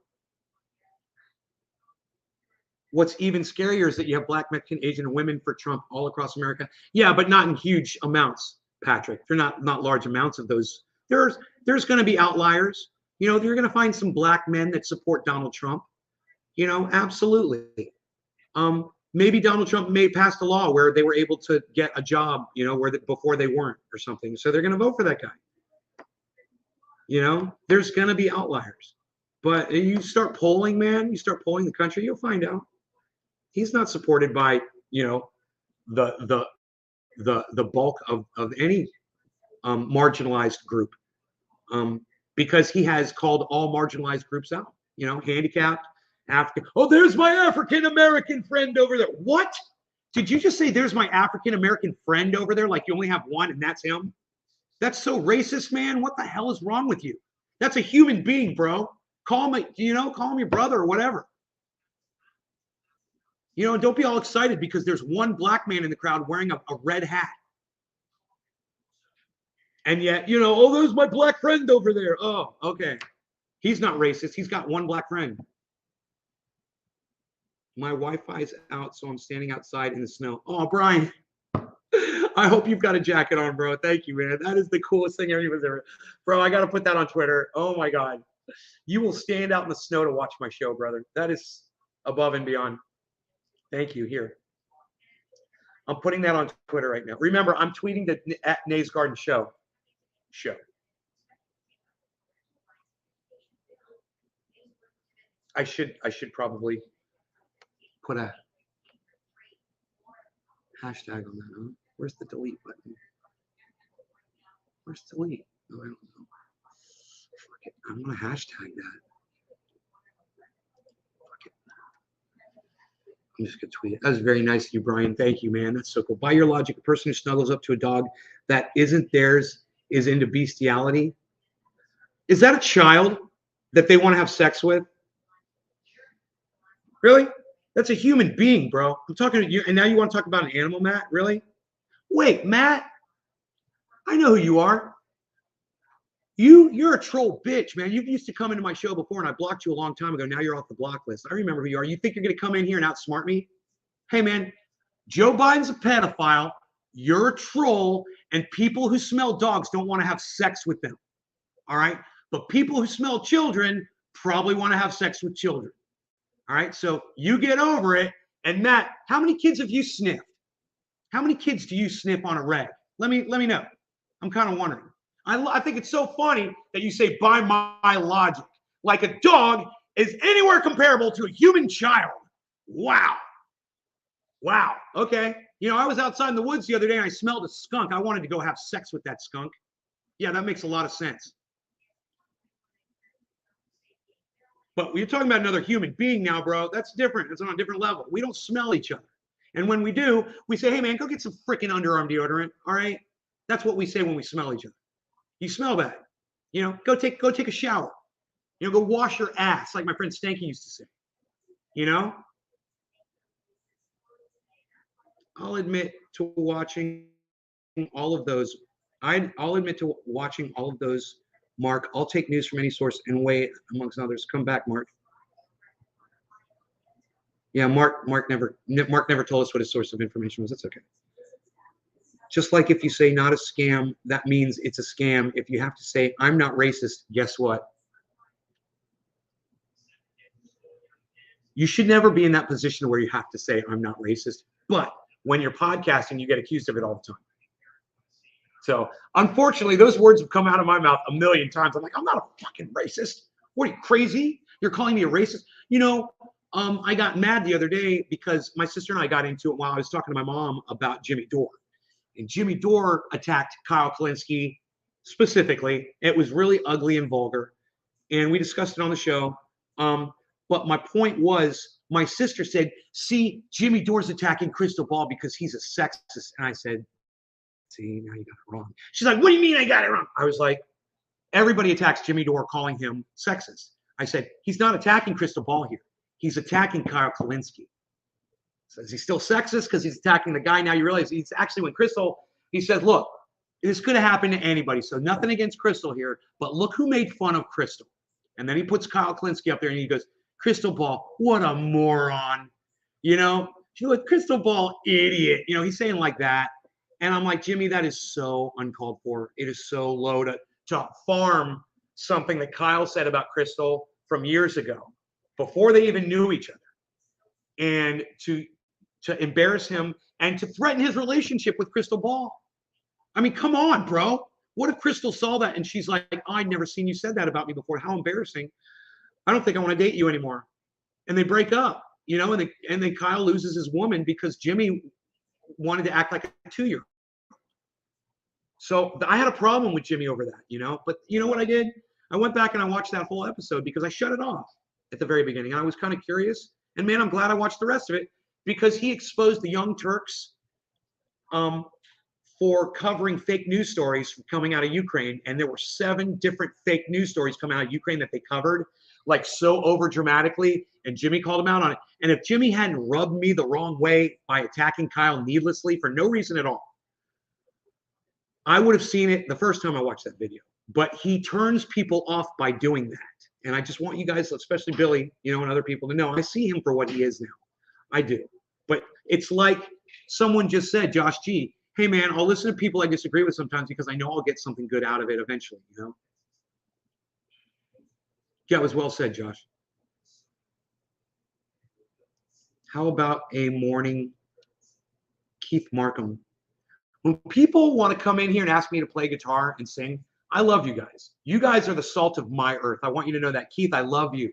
What's even scarier is that you have Black, Mexican, Asian, and women for Trump all across America. Yeah, but not in huge amounts, Patrick. They're not large amounts of those. There's going to be outliers. You know, you're going to find some Black men that support Donald Trump. You know, absolutely. Maybe Donald Trump may pass a law where they were able to get a job, you know, before they weren't or something. So they're going to vote for that guy. You know, there's going to be outliers. But you start polling, man, you start polling the country, you'll find out. He's not supported by, you know, the the bulk of any marginalized group, because he has called all marginalized groups out. You know, handicapped, African. Oh, there's my African American friend over there. What? Did you just say there's my African American friend over there? Like you only have one and that's him? That's so racist, man. What the hell is wrong with you? That's a human being, bro. Call him, call him your brother or whatever. You know, don't be all excited because there's one black man in the crowd wearing a red hat. And yet, oh, there's my black friend over there. Oh, okay. He's not racist. He's got one black friend. My Wi-Fi's out, so I'm standing outside in the snow. Oh, Brian, I hope you've got a jacket on, bro. Thank you, man. That is the coolest thing anyone's ever. Bro, I got to put that on Twitter. Oh, my God. You will stand out in the snow to watch my show, brother. That is above and beyond. Thank you. Here. I'm putting that on Twitter right now. Remember, I'm tweeting the at Nays Garden Show. I should probably put a hashtag on that. Huh? Where's the delete button? Where's delete? Oh, I don't know. Fuck it. I'm gonna hashtag that. Fuck it. I'm just gonna tweet it. That was very nice of you, Brian. Thank you, man. That's so cool. By your logic, a person who snuggles up to a dog that isn't theirs is into bestiality. Is that a child that they want to have sex with? Really? That's a human being, bro. I'm talking to you, and now you want to talk about an animal, Matt? Really? Wait, Matt, I know who you are. You're a troll bitch, man. You used to come into my show before, and I blocked you a long time ago. Now you're off the block list. I remember who you are. You think you're going to come in here and outsmart me? Hey, man, Joe Biden's a pedophile. You're a troll, and people who smell dogs don't want to have sex with them. All right? But people who smell children probably want to have sex with children. All right? So you get over it. And Matt, how many kids have you sniffed? How many kids do you sniff on a reg? Let me know. I'm kind of wondering. I think it's so funny that you say, by my logic, like a dog is anywhere comparable to a human child. Wow. Wow. Okay. I was outside in the woods the other day and I smelled a skunk. I wanted to go have sex with that skunk. Yeah, that makes a lot of sense. But you're talking about another human being now, bro. That's different. It's on a different level. We don't smell each other. And when we do, we say, hey, man, go get some freaking underarm deodorant. All right. That's what we say when we smell each other. You smell bad. Go take a shower. Go wash your ass, like my friend Stanky used to say. I'll admit to watching all of those. I'll admit to watching all of those, Mark. I'll take news from any source and weigh amongst others. Come back, Mark. Yeah, Mark never told us what his source of information was. That's okay. Just like if you say not a scam, that means it's a scam. If you have to say I'm not racist, guess what? You should never be in that position where you have to say I'm not racist. But when you're podcasting, you get accused of it all the time. So unfortunately, those words have come out of my mouth a million times. I'm like, I'm not a fucking racist. What are you, crazy? You're calling me a racist? I got mad the other day because my sister and I got into it while I was talking to my mom about Jimmy Dore. And Jimmy Dore attacked Kyle Kalinske specifically. It was really ugly and vulgar. And we discussed it on the show. But my point was, my sister said, see, Jimmy Dore's attacking Crystal Ball because he's a sexist. And I said, see, now you got it wrong. She's like, what do you mean I got it wrong? I was like, everybody attacks Jimmy Dore calling him sexist. I said, he's not attacking Crystal Ball here. He's attacking Kyle Kalinske. So is he still sexist because he's attacking the guy? Now you realize he's actually, when Crystal, he said, look, this could happen to anybody. So nothing against Crystal here, but look who made fun of Crystal. And then he puts Kyle Kalinske up there and he goes, Crystal Ball, what a moron. She's like, Crystal Ball, idiot. He's saying like that. And I'm like, Jimmy, that is so uncalled for. It is so low to farm something that Kyle said about Crystal from years ago, before they even knew each other. And to embarrass him and to threaten his relationship with Crystal Ball. I mean, come on, bro. What if Crystal saw that and she's like, I'd never seen you said that about me before. How embarrassing. I don't think I want to date you anymore. And they break up, and then Kyle loses his woman because Jimmy wanted to act like a 2-year-old. So I had a problem with Jimmy over that, you know. But you know what I did? I went back and I watched that whole episode because I shut it off at the very beginning. I was kind of curious, and man, I'm glad I watched the rest of it because he exposed the Young Turks for covering fake news stories coming out of Ukraine. And there were 7 different fake news stories coming out of Ukraine that they covered, like so over dramatically. And Jimmy called him out on it. And if Jimmy hadn't rubbed me the wrong way by attacking Kyle needlessly for no reason at all, I would have seen it the first time I watched that video. But he turns people off by doing that. And I just want you guys, especially Billy, you know, and other people to know, I see him for what he is now. I do. But it's like someone just said, Josh G, hey, man, I'll listen to people I disagree with sometimes because I know I'll get something good out of it eventually, you know? Yeah, it was well said, Josh. How about a morning Keith Markham? When people want to come in here and ask me to play guitar and sing, I love you guys. You guys are the salt of my earth. I want you to know that. Keith, I love you.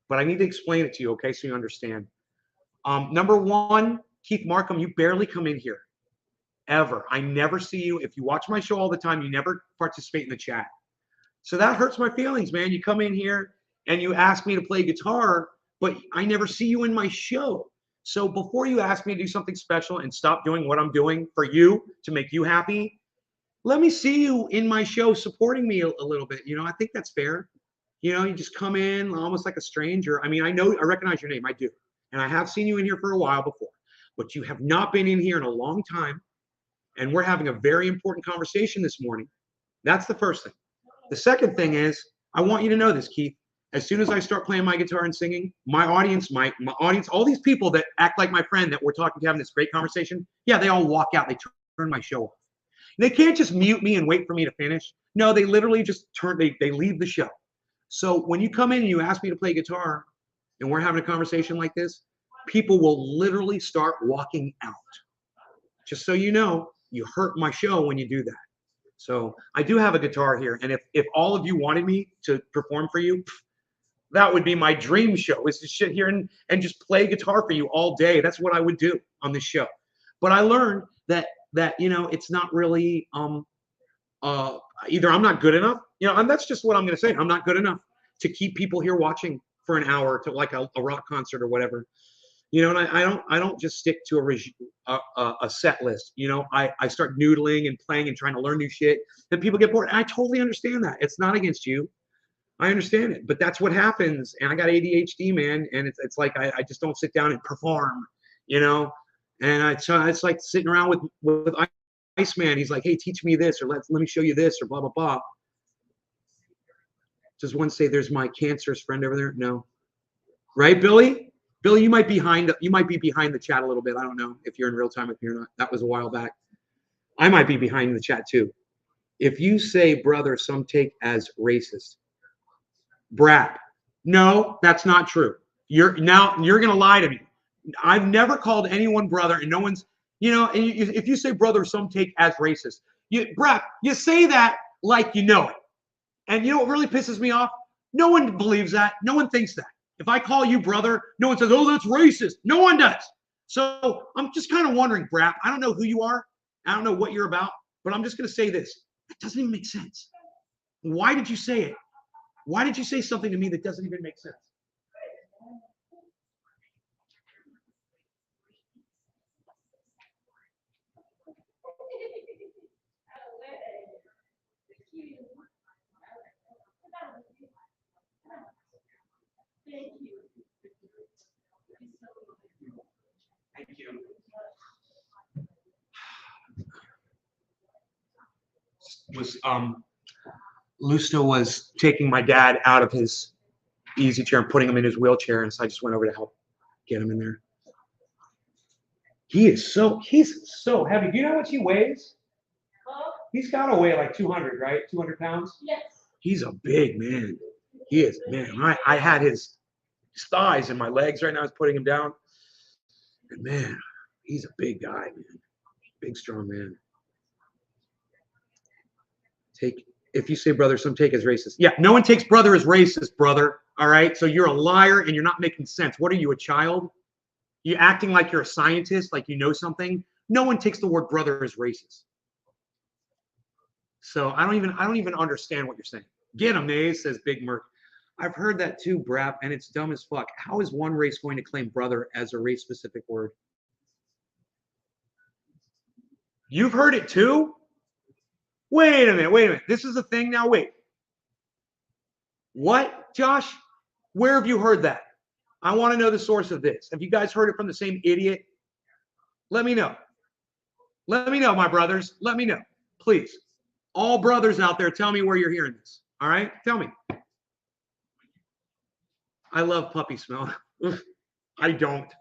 But I need to explain it to you, okay, so you understand. Number one, Keith Markham, you barely come in here. Ever. I never see you. If you watch my show all the time, you never participate in the chat. So that hurts my feelings, man. You come in here and you ask me to play guitar, but I never see you in my show. So before you ask me to do something special and stop doing what I'm doing for you to make you happy, let me see you in my show supporting me a little bit. You know, I think that's fair. You know, you just come in almost like a stranger. I mean, I recognize your name. I do. And I have seen you in here for a while before, but you have not been in here in a long time. And we're having a very important conversation this morning. That's the first thing. The second thing is, I want you to know this, Keith. As soon as I start playing my guitar and singing, my audience, all these people that act like my friend that we're talking to having this great conversation, yeah, they all walk out. They turn my show off. They can't just mute me and wait for me to finish. No, they literally just they leave the show. So when you come in and you ask me to play guitar and we're having a conversation like this, people will literally start walking out. Just so you know, you hurt my show when you do that. So I do have a guitar here. And if all of you wanted me to perform for you, that would be my dream show, is to sit here and just play guitar for you all day. That's what I would do on this show. But I learned that you know, it's not really either I'm not good enough, you know, and that's just what I'm going to say. I'm not good enough to keep people here watching for an hour to like a rock concert or whatever. You know, and I don't just stick to a set list. You know, I start noodling and playing and trying to learn new shit. Then people get bored. And I totally understand that. It's not against you. I understand it, but that's what happens. And I got ADHD, man, and it's like I just don't sit down and perform. You know, and it's like sitting around with Iceman. He's like, hey, teach me this, or let me show you this, or blah blah blah. Does one say there's my cancerous friend over there? No, right, Billy? Billy, you might be behind the chat a little bit. I don't know if you're in real time, if you're not. That was a while back. I might be behind the chat too. If you say brother, some take as racist. Brad, no, that's not true. You're gonna lie to me. I've never called anyone brother, and no one's, you know, and if you say brother, some take as racist. Brad, you say that like you know it. And you know what really pisses me off? No one believes that. No one thinks that. If I call you brother, no one says, oh, that's racist. No one does. So I'm just kind of wondering, Brap, I don't know who you are. I don't know what you're about, but I'm just going to say this. That doesn't even make sense. Why did you say it? Why did you say something to me that doesn't even make sense? Thank you. Lusto was taking my dad out of his easy chair and putting him in his wheelchair, and so I just went over to help get him in there. He's so heavy. Do you know how much he weighs? He's got to weigh like 200, right? 200 pounds? Yes. He's a big man. He is, man. I had his thighs and my legs right now. I was putting him down. And man, he's a big guy, man. Big, strong man. If you say brother, some take as racist. Yeah, no one takes brother as racist, brother. All right? So you're a liar and you're not making sense. What are you, a child? You acting like you're a scientist, like you know something? No one takes the word brother as racist. So I don't even understand what you're saying. Get him, Nays, says Big Merc. I've heard that too, Brap, and it's dumb as fuck. How is one race going to claim brother as a race-specific word? You've heard it too? Wait a minute. This is a thing now. Wait. What, Josh? Where have you heard that? I want to know the source of this. Have you guys heard it from the same idiot? Let me know. Let me know, my brothers. Let me know. Please. All brothers out there, tell me where you're hearing this. All right? Tell me. I love puppy smell. I don't.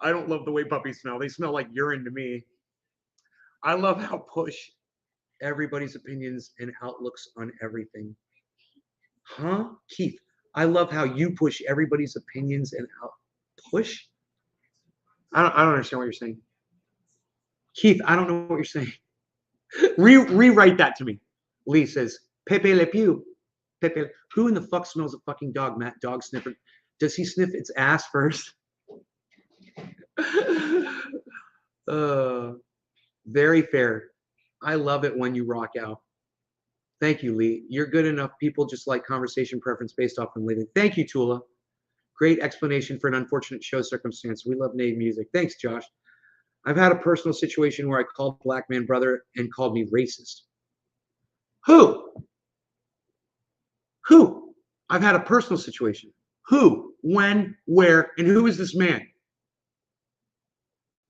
I don't love the way puppies smell. They smell like urine to me. I love how push everybody's opinions and outlooks on everything. Huh? Keith, I love how you push everybody's opinions and push? I don't understand what you're saying. Keith, I don't know what you're saying. Rewrite that to me. Lee says, Pepe Le Pew. Pepe, who in the fuck smells a fucking dog, Matt? Dog sniffer. Does he sniff its ass first? Very fair. I love it when you rock out. Thank you, Lee. You're good enough. People just like conversation preference based off from living. Thank you, Tula. Great explanation for an unfortunate show circumstance. We love Nave music. Thanks, Josh. I've had a personal situation where I called black man brother and called me racist. Who? Who? I've had a personal situation. Who? When? Where? And who is this man?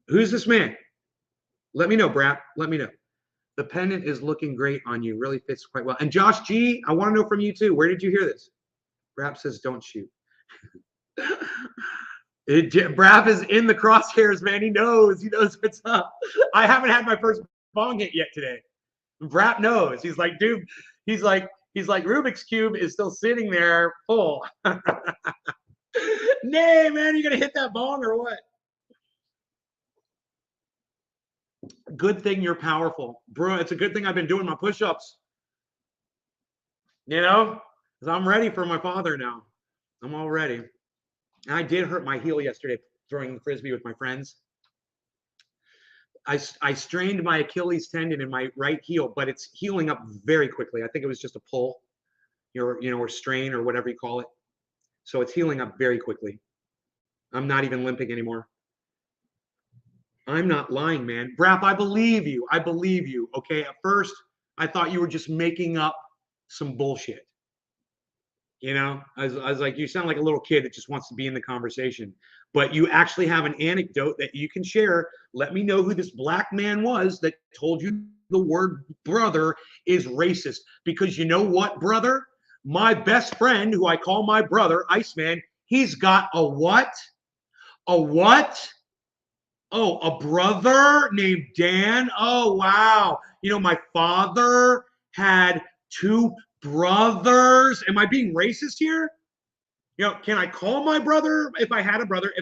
Who's this man? Let me know, Brap. Let me know. The pendant is looking great on you. Really fits quite well. And Josh G, I want to know from you too. Where did you hear this? Brap says, don't shoot. Brap is in the crosshairs, man. He knows what's up. I haven't had my first bong hit yet today. Brap knows. He's like, dude, he's like Rubik's Cube is still sitting there full. Nay, man, you gonna hit that bong or what? Good thing you're powerful, bro. It's a good thing I've been doing my push-ups. You know, because I'm ready for my father now. I'm all ready. And I did hurt my heel yesterday throwing the frisbee with my friends. I strained my Achilles tendon in my right heel, but it's healing up very quickly. I think it was just a pull, or strain or whatever you call it. So it's healing up very quickly. I'm not even limping anymore. I'm not lying, man. Brap, I believe you. I believe you. Okay. At first, I thought you were just making up some bullshit. I was like, you sound like a little kid that just wants to be in the conversation. But you actually have an anecdote that you can share. Let me know who this black man was that told you the word brother is racist. Because you know what, brother? My best friend, who I call my brother, Iceman, he's got a what? A what? Oh, a brother named Dan? Oh, wow. My father had 2 brothers. Am I being racist here? Can I call my brother if I had a brother?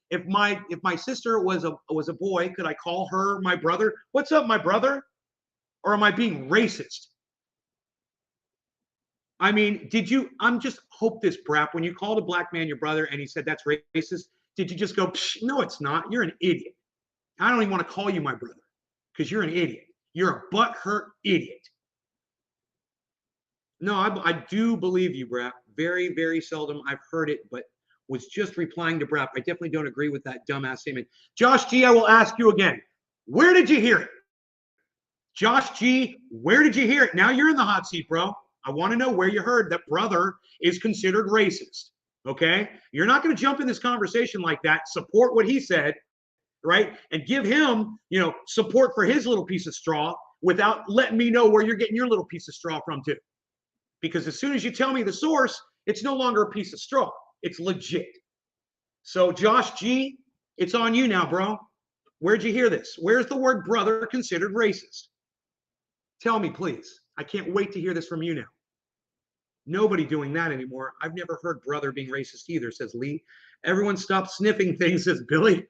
If my sister was a boy, could I call her my brother? What's up, my brother? Or am I being racist? I mean, I'm just hope this, Brap, when you called a black man your brother and he said that's racist, did you just go, no, it's not. You're an idiot. I don't even want to call you my brother because you're an idiot. You're a butthurt idiot. No, I do believe you, Brap. Very, very seldom I've heard it, but was just replying to Brap. I definitely don't agree with that dumbass statement. Josh G, I will ask you again. Where did you hear it? Josh G, where did you hear it? Now you're in the hot seat, bro. I want to know where you heard that brother is considered racist. Okay? You're not going to jump in this conversation like that, support what he said, right? And give him, support for his little piece of straw without letting me know where you're getting your little piece of straw from too. Because as soon as you tell me the source, it's no longer a piece of straw. It's legit. So Josh G, it's on you now, bro. Where'd you hear this? Where's the word brother considered racist? Tell me, please. I can't wait to hear this from you now. Nobody doing that anymore. I've never heard brother being racist either, says Lee. Everyone stop sniffing things, says Billy.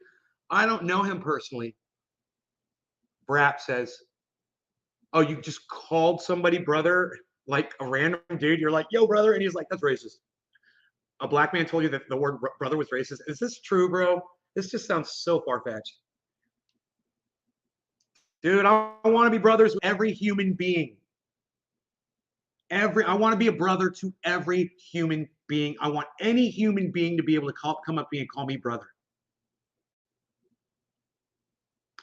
I don't know him personally. Brap says, oh, you just called somebody brother, like a random dude. You're like, yo, brother. And he's like, that's racist. A black man told you that the word brother was racist. Is this true, bro? This just sounds so far-fetched. Dude, I want to be brothers with every human being. I want to be a brother to every human being. I want any human being to be able to come up to me and call me brother.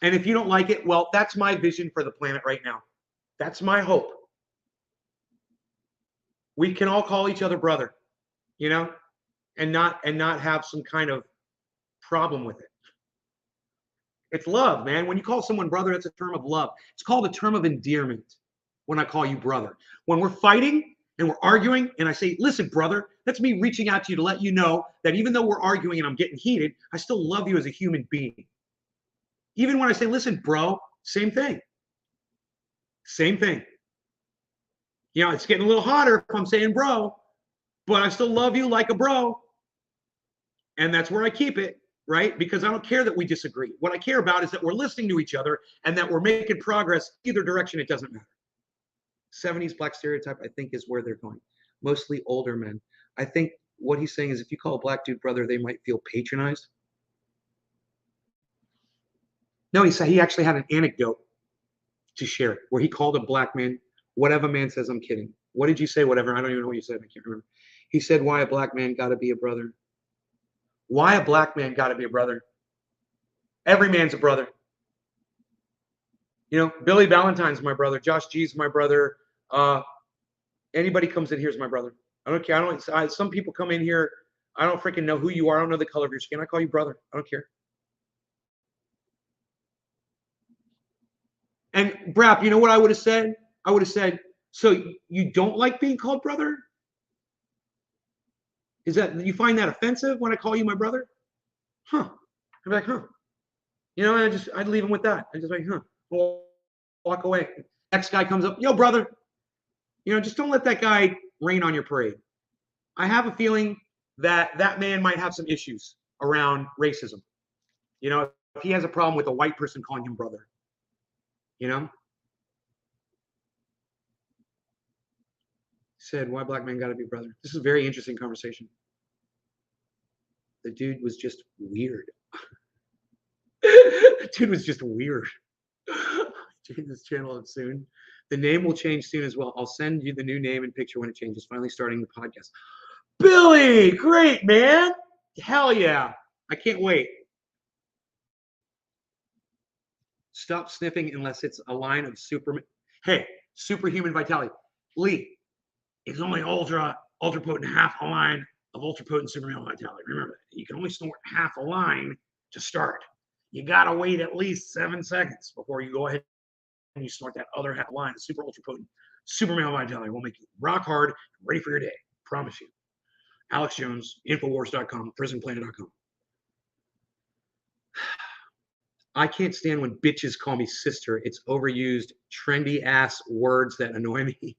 And if you don't like it, well, that's my vision for the planet right now. That's my hope. We can all call each other brother, and not have some kind of problem with it. It's love, man. When you call someone brother, that's a term of love. It's called a term of endearment when I call you brother. When we're fighting and we're arguing and I say, listen, brother, that's me reaching out to you to let you know that even though we're arguing and I'm getting heated, I still love you as a human being. Even when I say, listen, bro, same thing. Same thing. It's getting a little hotter if I'm saying bro, but I still love you like a bro. And that's where I keep it. Right? Because I don't care that we disagree. What I care about is that we're listening to each other and that we're making progress either direction. It doesn't matter. 70s black stereotype, I think, is where they're going. Mostly older men. I think what he's saying is if you call a black dude brother, they might feel patronized. No, he said he actually had an anecdote to share where he called a black man. Whatever man says, I'm kidding. What did you say? Whatever. I don't even know what you said. I can't remember. He said, why a black man got to be a brother? Why a black man got to be a brother? Every man's a brother. Billy Valentine's my brother. Josh G's my brother. Anybody comes in here is my brother. I don't care. Some people come in here. I don't freaking know who you are. I don't know the color of your skin. I call you brother. I don't care. And Brap, you know what I would have said? I would have said, so you don't like being called brother? Is that you find that offensive when I call you my brother? Huh. I'm like, huh. And I'd leave him with that. I just like, huh. Walk away. Next guy comes up, yo, brother. Just don't let that guy rain on your parade. I have a feeling that that man might have some issues around racism. If he has a problem with a white person calling him brother. Said, why black men got to be brother? This is a very interesting conversation. The dude was just weird. The dude was just weird. Change this channel up soon. The name will change soon as well. I'll send you the new name and picture when it changes. Finally starting the podcast. Billy, great, man. Hell yeah. I can't wait. Stop sniffing unless it's a line of superhuman vitality. Lee, it's only ultra potent, half a line of ultra potent superhuman vitality. Remember that. You can only snort half a line to start. You got to wait at least 7 seconds before you go ahead and you snort that other half line of super ultra potent superhuman vitality. Will make you rock hard, ready for your day. Promise you. Alex Jones, Infowars.com, PrisonPlanet.com. I can't stand when bitches call me sister. It's overused, trendy ass words that annoy me.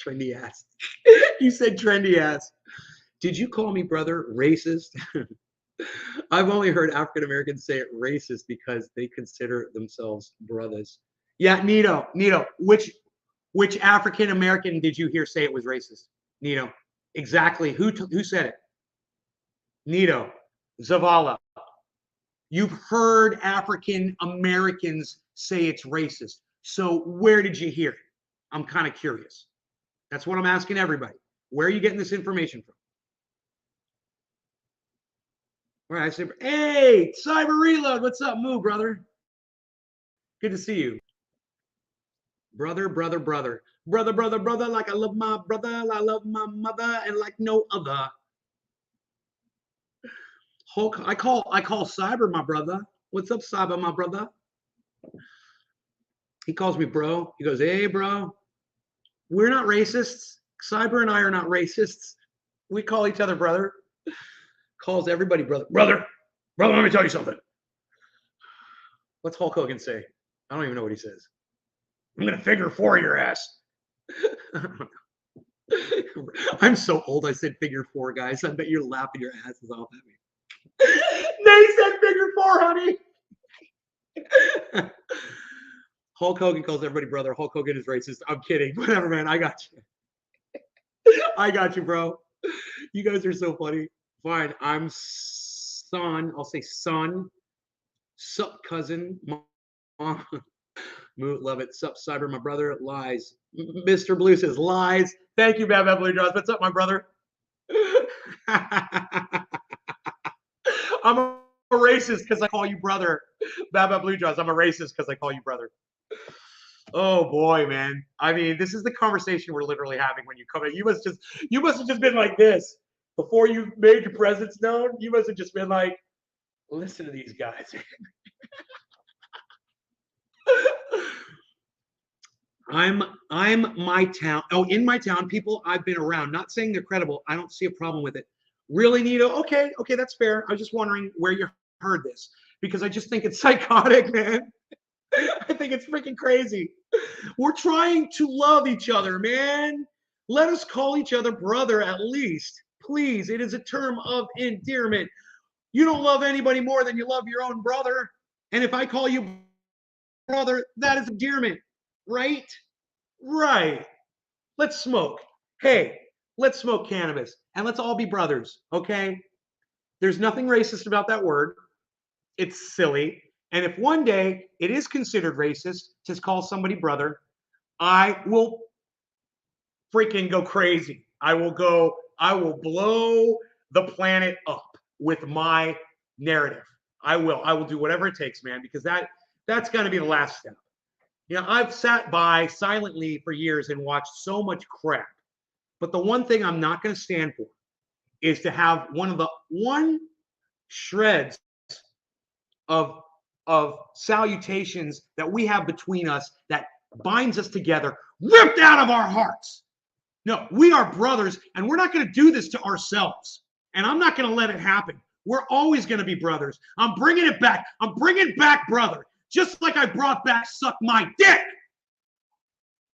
Trendy ass. You said trendy ass. Did you call me brother racist? I've only heard African Americans say it racist because they consider themselves brothers. Yeah, Nito. Which African American did you hear say it was racist? Nito. Exactly. Who said it? Nito. Zavala. You've heard African Americans say it's racist. So where did you hear it? I'm kind of curious. That's what I'm asking everybody. Where are you getting this information from? All right, hey, Cyber Reload, what's up, Moo, brother? Good to see you. Brother, like I love my brother, I love my mother, and like no other. Hulk, I call Cyber my brother. What's up, Cyber, my brother? He calls me bro. He goes, hey, bro. We're not racists. Cyber and I are not racists. We call each other brother. Calls everybody brother. Brother, let me tell you something. What's Hulk Hogan say? I don't even know what he says. I'm going to figure 4 your ass. I'm so old. I said figure 4, guys. I bet you're laughing your asses off at me. They said figure 4, honey. Hulk Hogan calls everybody brother. Hulk Hogan is racist. I'm kidding. Whatever, man. I got you. I got you, bro. You guys are so funny. Fine. I'm son. I'll say son. Sup, cousin. Mom. Moot, love it. Sup, Cyber, my brother. Lies. Mr. Blue says lies. Thank you, Bad Bad Blue Draws. What's up, my brother? I'm a racist because I call you brother. Bad Bad Blue Draws. I'm a racist because I call you brother. Oh boy, man. I mean, this is the conversation we're literally having when you come in. You must have just been like this before you made your presence known. You must have just been like, listen to these guys. I'm my town. Oh, in my town, people I've been around. Not saying they're credible. I don't see a problem with it. Really, Nito? Okay, that's fair. I was just wondering where you heard this because I just think it's psychotic, man. I think it's freaking crazy. We're trying to love each other, man. Let us call each other brother at least. Please, it is a term of endearment. You don't love anybody more than you love your own brother. And if I call you brother, that is endearment, right? Right. Let's smoke. Hey, let's smoke cannabis and let's all be brothers, okay? There's nothing racist about that word. It's silly. And if one day it is considered racist to call somebody brother, I will freaking go crazy. I will blow the planet up with my narrative. I will do whatever it takes, man, because that's going to be the last step. You know, I've sat by silently for years and watched so much crap. But the one thing I'm not going to stand for is to have one shreds of salutations that we have between us that binds us together, ripped out of our hearts. No, we are brothers, and we're not going to do this to ourselves. And I'm not going to let it happen. We're always going to be brothers. I'm bringing it back. I'm bringing back brother, just like I brought back suck my dick.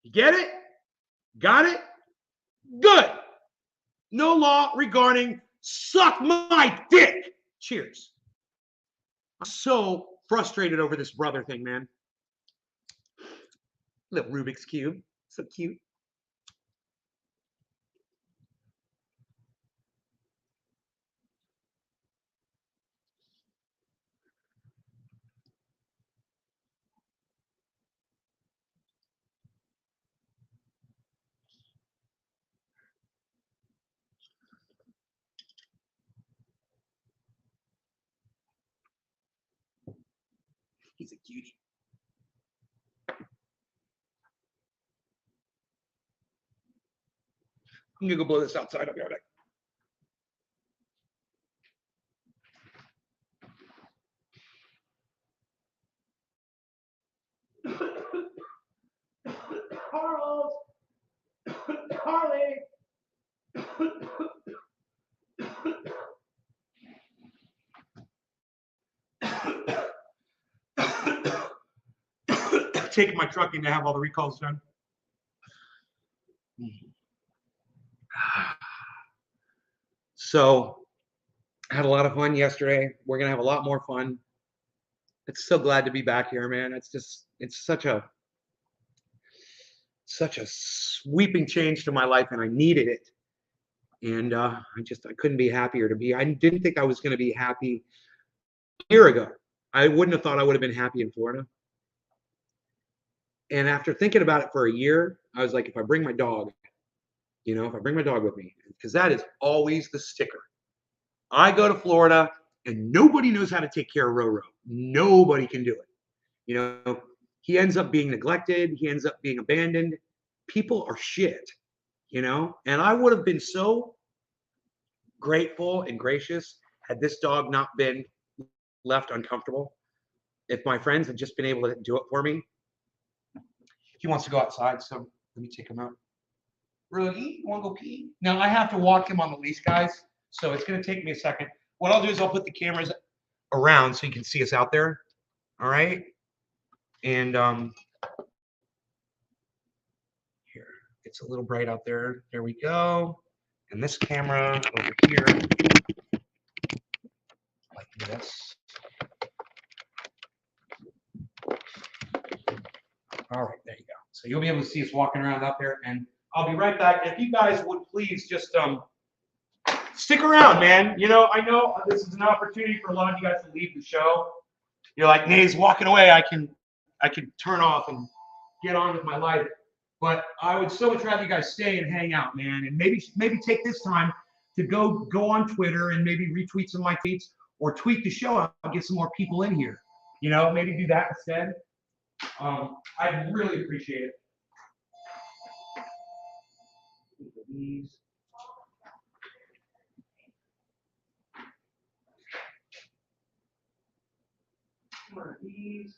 You get it? Got it? Good. No law regarding suck my dick. Cheers. I'm so frustrated over this brother thing, man. Little Rubik's Cube. So cute. He's a cutie. I'm gonna go blow this outside. I'll be right back. Carlos, Carly. Taking my truck in to have all the recalls done. So I had a lot of fun yesterday. We're gonna have a lot more fun. It's so glad to be back here, man. It's such a sweeping change to my life, and I needed it. And I couldn't be happier to be. I didn't think I was going to be happy a year ago. I wouldn't have thought I would have been happy in Florida. And after thinking about it for a year, I was like, if I bring my dog, if I bring my dog with me, because that is always the sticker. I go to Florida and nobody knows how to take care of Roro. Nobody can do it. He ends up being neglected. He ends up being abandoned. People are shit, and I would have been so grateful and gracious had this dog not been left uncomfortable. If my friends had just been able to do it for me. He wants to go outside, so let me take him out. Rudy, you want to go pee? Now, I have to walk him on the leash, guys, so it's going to take me a second. What I'll do is I'll put the cameras around so you can see us out there, all right? And here, it's a little bright out there. There we go. And this camera over here, like this. All right, there you go. So you'll be able to see us walking around out there, and I'll be right back. And if you guys would please just stick around, man. I know this is an opportunity for a lot of you guys to leave the show, You're like, Nate's walking away. I can turn off and get on with my life. But I would so much rather you guys stay and hang out, man. And maybe take this time to go on Twitter and maybe retweet some of my tweets or tweet the show out and get some more people in here. You know, maybe do that instead. I'd really appreciate it. These. One of these.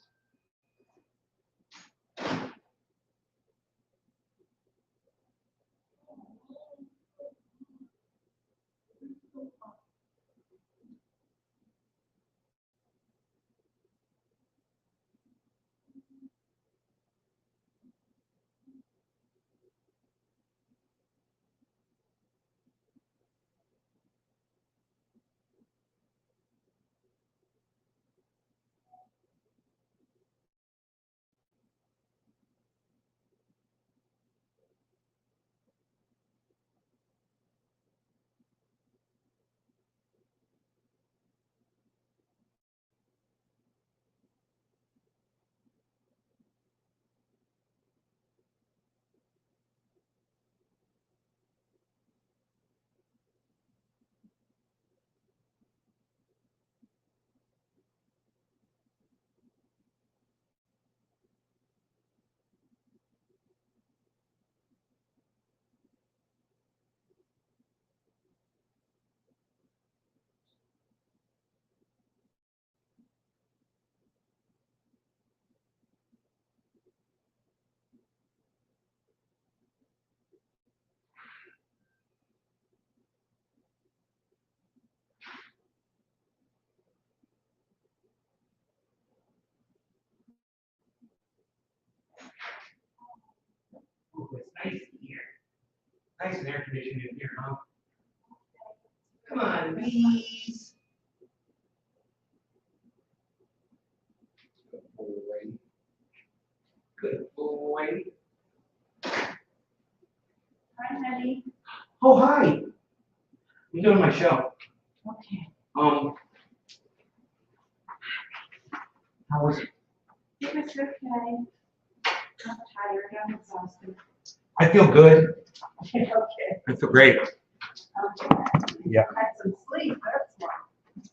Oh, it's nice in here. Nice and air conditioned in here, huh? Come on, bees. Good boy. Good boy. Hi, honey. Oh, hi. I'm doing my show. Okay. How was it? It was okay. I'm tired. I'm exhausted. I feel good. Okay. I feel great. Okay. Yeah. Had some sleep.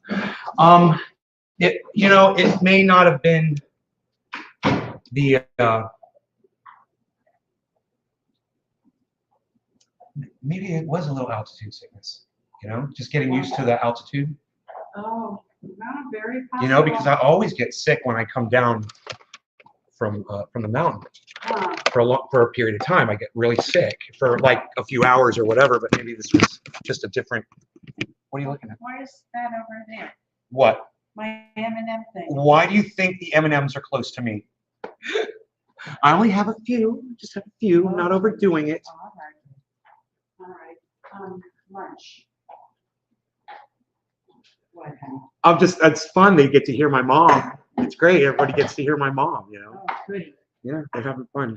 That's why. It may not have been the maybe it was a little altitude sickness, just getting used to the altitude, Oh, not very possible. because I always get sick when I come down from the mountain for a period of time. I get really sick for like a few hours or whatever, but maybe this was just a different. What are you looking at? What is that over there? What? My M&M thing. Why do you think the M&Ms are close to me? I only have a few, just have a few, I'm not overdoing it. All right. Lunch. What, honey? It's fun. They get to hear my mom. It's great. Everybody gets to hear my mom, Oh, goody. Yeah, they're having fun.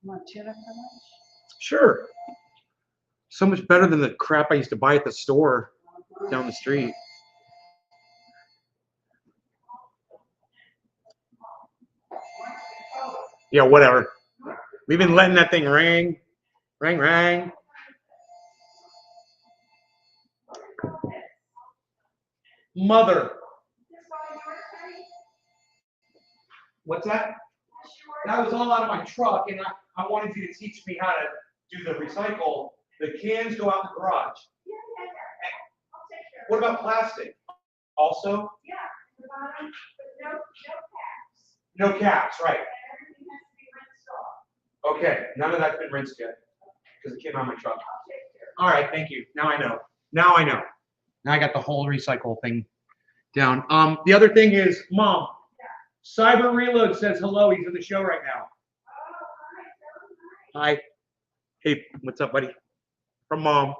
You want tuna for lunch? Sure. So much better than the crap I used to buy at the store down the street. Yeah, whatever. We've been letting that thing ring. Ring, ring. Mother. What's that? That was all out of my truck, and I wanted you to teach me how to do the recycle. The cans go out in the garage. Yeah. I'll take care What about plastic? Also? Yeah, the bottom, but no caps. No caps, right. Everything has to be rinsed off. Okay, none of that's been rinsed yet because it came out of my truck. I'll take care. All right, thank you. Now I know. Now I got the whole recycle thing down. The other thing is, Mom, Cyber Reload says hello. He's in the show right now. Oh, hi. Hi. Hey, what's up, buddy? From Mom.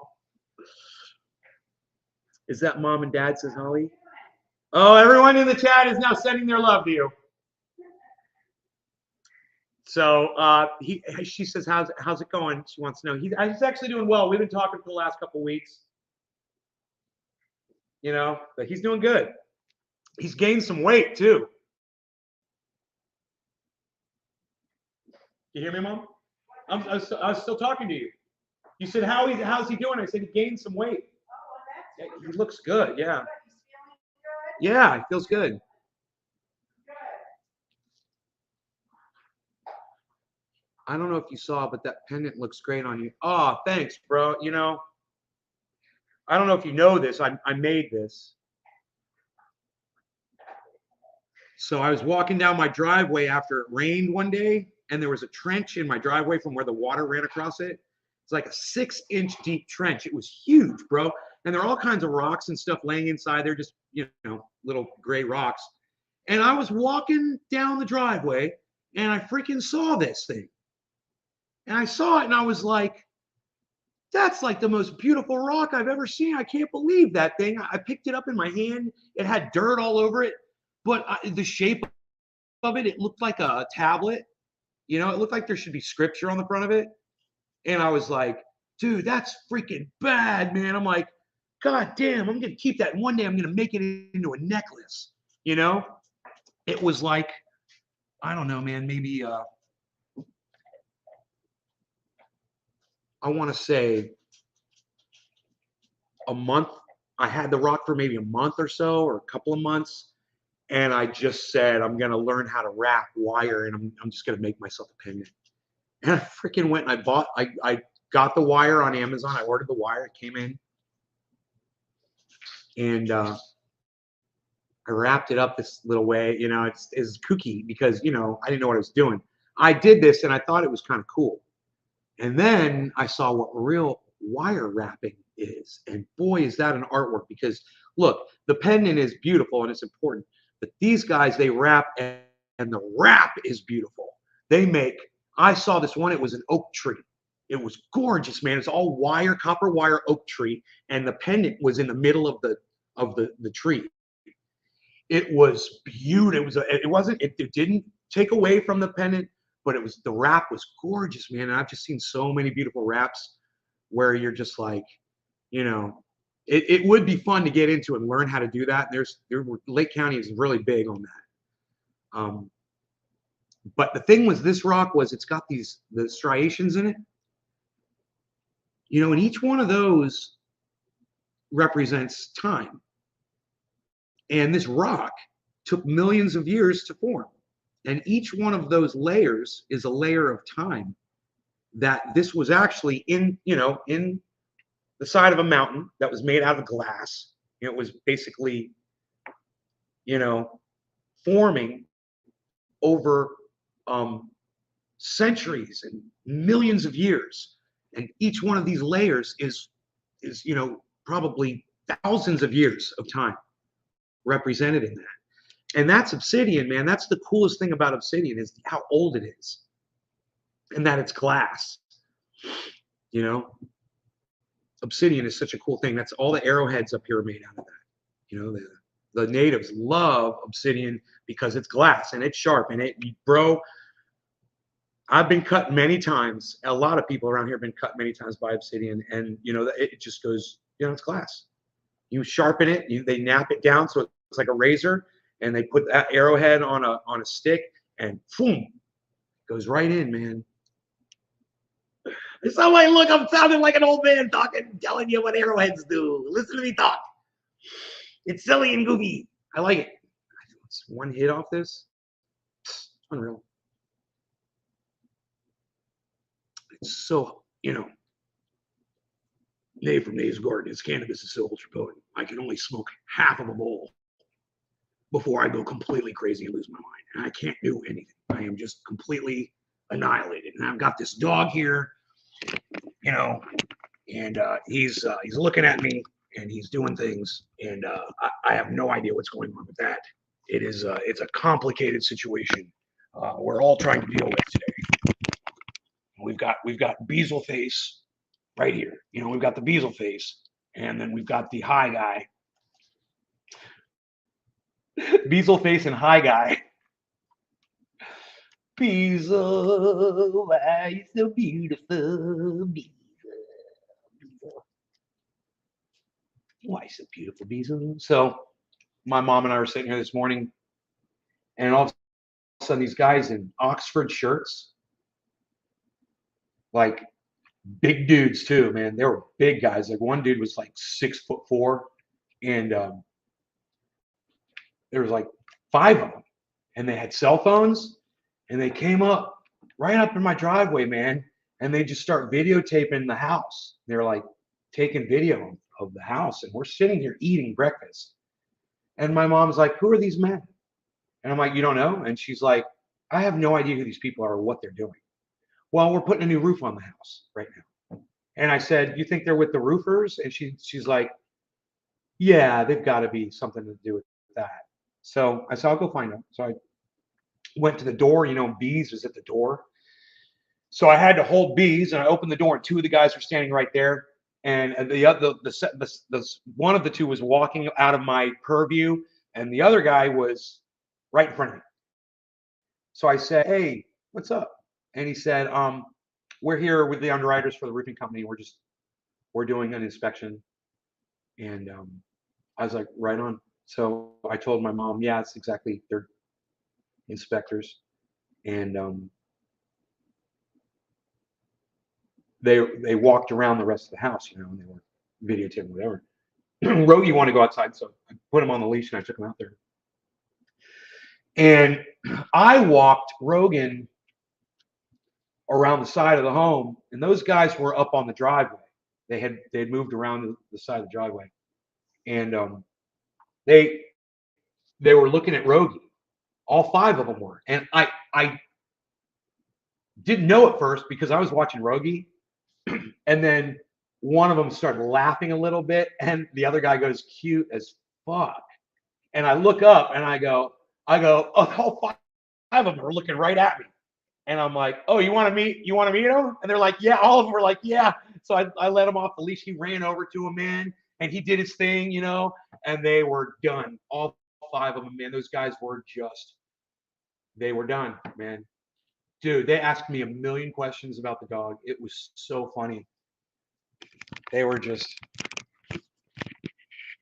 Is that Mom and Dad, says Holly? Oh, everyone in the chat is now sending their love to you. So she says, how's it going? She wants to know. He's actually doing well. We've been talking for the last couple of weeks. But he's doing good. He's gained some weight too. You hear me, Mom? I was still talking to you. You said, how's he doing? I said, he gained some weight. Yeah, he looks good, yeah. Yeah, he feels good. I don't know if you saw, but that pendant looks great on you. Oh, thanks, bro. You know, I don't know if you know this. I made this. So I was walking down my driveway after it rained one day, and there was a trench in my driveway from where the water ran across it. It's like a 6-inch deep trench. It was huge, bro. And there are all kinds of rocks and stuff laying inside there, just, you know, little gray rocks. And I was walking down the driveway, and I freaking saw this thing. And I saw it, and I was like, that's like the most beautiful rock I've ever seen. I can't believe that thing. I picked it up in my hand. It had dirt all over it, but the shape of it, it looked like a tablet. You know, it looked like there should be scripture on the front of it. And I was like, dude, that's freaking bad, man. I'm like, God damn, I'm going to keep that. And one day I'm going to make it into a necklace. You know, it was like, I don't know, man, maybe I want to say a month. I had the rock for maybe a month or so, or a couple of months. And I just said, I'm going to learn how to wrap wire, and I'm just going to make myself a pendant. And I freaking went and I got the wire on Amazon. I ordered the wire. It came in. And I wrapped it up this little way. You know, it's kooky because, you know, I didn't know what I was doing. I did this, and I thought it was kind of cool. And then I saw what real wire wrapping is. And boy, is that an artwork, because look, the pendant is beautiful and it's important. But these guys, they wrap, and the wrap is beautiful. They make, I saw this one, it was an oak tree. It was gorgeous, man. It's all wire, copper wire oak tree. And the pendant was in the middle of the tree. It was beautiful. It didn't take away from the pendant, but the wrap was gorgeous, man. And I've just seen so many beautiful wraps where you're just like, you know, it would be fun to get into and learn how to do that. Lake County is really big on that. But the thing was, this rock it's got the striations in it, you know, and each one of those represents time. And this rock took millions of years to form. And each one of those layers is a layer of time that this was actually in the side of a mountain that was made out of glass. It was basically, you know, forming over centuries and millions of years. And each one of these layers is, you know, probably thousands of years of time represented in that. And that's obsidian, man. That's the coolest thing about obsidian, is how old it is, and that it's glass. You know, obsidian is such a cool thing. That's all the arrowheads up here are made out of that. You know, the natives love obsidian because it's glass and it's sharp. And bro, I've been cut many times. A lot of people around here have been cut many times by obsidian, and you know, it just goes, you know, it's glass. You sharpen it, they nap it down so it's like a razor, and they put that arrowhead on a stick, and boom, goes right in, man. It's not like, look, I'm sounding like an old man talking, telling you what arrowheads do. Listen to me talk. It's silly and goofy. I like it. It's one hit off this. It's unreal. It's so, you know, Nate from Nate's Garden, his cannabis is so ultra potent. I can only smoke half of a bowl before I go completely crazy and lose my mind. And I can't do anything. I am just completely annihilated. And I've got this dog here, you know, and he's looking at me and he's doing things, and I have no idea what's going on with that. It's a complicated situation we're all trying to deal with today. We've got Beazle Face right here. You know, we've got the Beazle Face, and then we've got the High Guy. Beazle Face and High Guy. Beazle, why you so beautiful? Beazle. Why so beautiful, Beazle? So my mom and I were sitting here this morning, and all of a sudden these guys in Oxford shirts, like big dudes too, man. They were big guys. Like one dude was like 6'4", and there was like 5 of them, and they had cell phones, and they came up right up in my driveway, man, and they just start videotaping the house. They're like taking video of the house, and we're sitting here eating breakfast. And my mom's like, "Who are these men?" And I'm like, "You don't know?" And she's like, "I have no idea who these people are or what they're doing." "Well, we're putting a new roof on the house right now." And I said, "You think they're with the roofers?" And she's like, "Yeah, they've got to be something to do with that." So I said, "I'll go find them." So I went to the door, Bees was at the door. So I had to hold Bees, and I opened the door, and 2 of the guys were standing right there. And the one of the 2 was walking out of my purview, and the other guy was right in front of me. So I said, "Hey, what's up?" And he said, "We're here with the underwriters for the roofing company. We're doing an inspection." And I was like, "Right on." So I told my mom, "Yeah, it's exactly, they're inspectors." And they walked around the rest of the house, and they were videotaping whatever. Rogie wanted to go outside, so I put him on the leash and I took him out there. And I walked Rogan around the side of the home, and those guys were up on the driveway. They had moved around the side of the driveway, and they were looking at Rogie. All 5 of them were, and I didn't know at first because I was watching Rogie, and then one of them started laughing a little bit, and the other guy goes, "Cute as fuck." And I look up and I go, "Oh, all 5 of them are looking right at me." And I'm like, "Oh, you want to meet him?" And they're like, "Yeah." All of them were like, "Yeah." So I let him off the leash. He ran over to him, man, and he did his thing, and they were done. All 5 of them, man. Those guys were they were done, man. Dude, they asked me a million questions about the dog. It was so funny. They were just,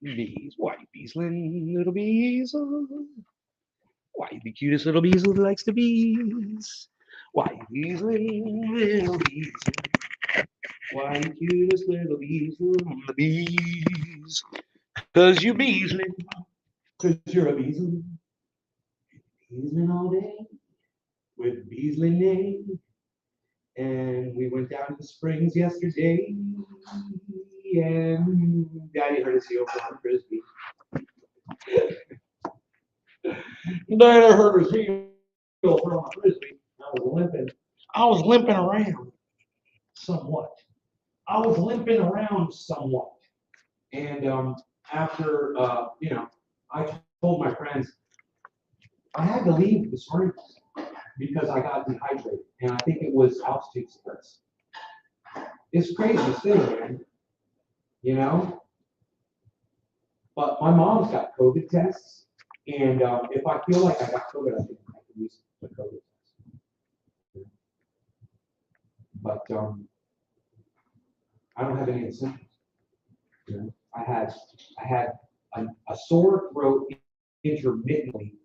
"Bees, why beesling, little bees? Why the cutest little bees who likes the bees? Why beesling, little bees? Why the cutest little bees, the bees? 'Cause you beesling, 'cause you're a beesling. Beesling all day with beesling name. And we went down to the springs yesterday, and Daddy hurt his heel from a frisbee. Daddy hurt his heel from a frisbee. I was limping around somewhat. And after, I told my friends I had to leave this morning because I got dehydrated, and I think it was altitude sickness. It's crazy thing, man. But my mom's got COVID tests, and if I feel like I got COVID, I think I can use the COVID test. But I don't have any of the symptoms. I had a sore throat intermittently.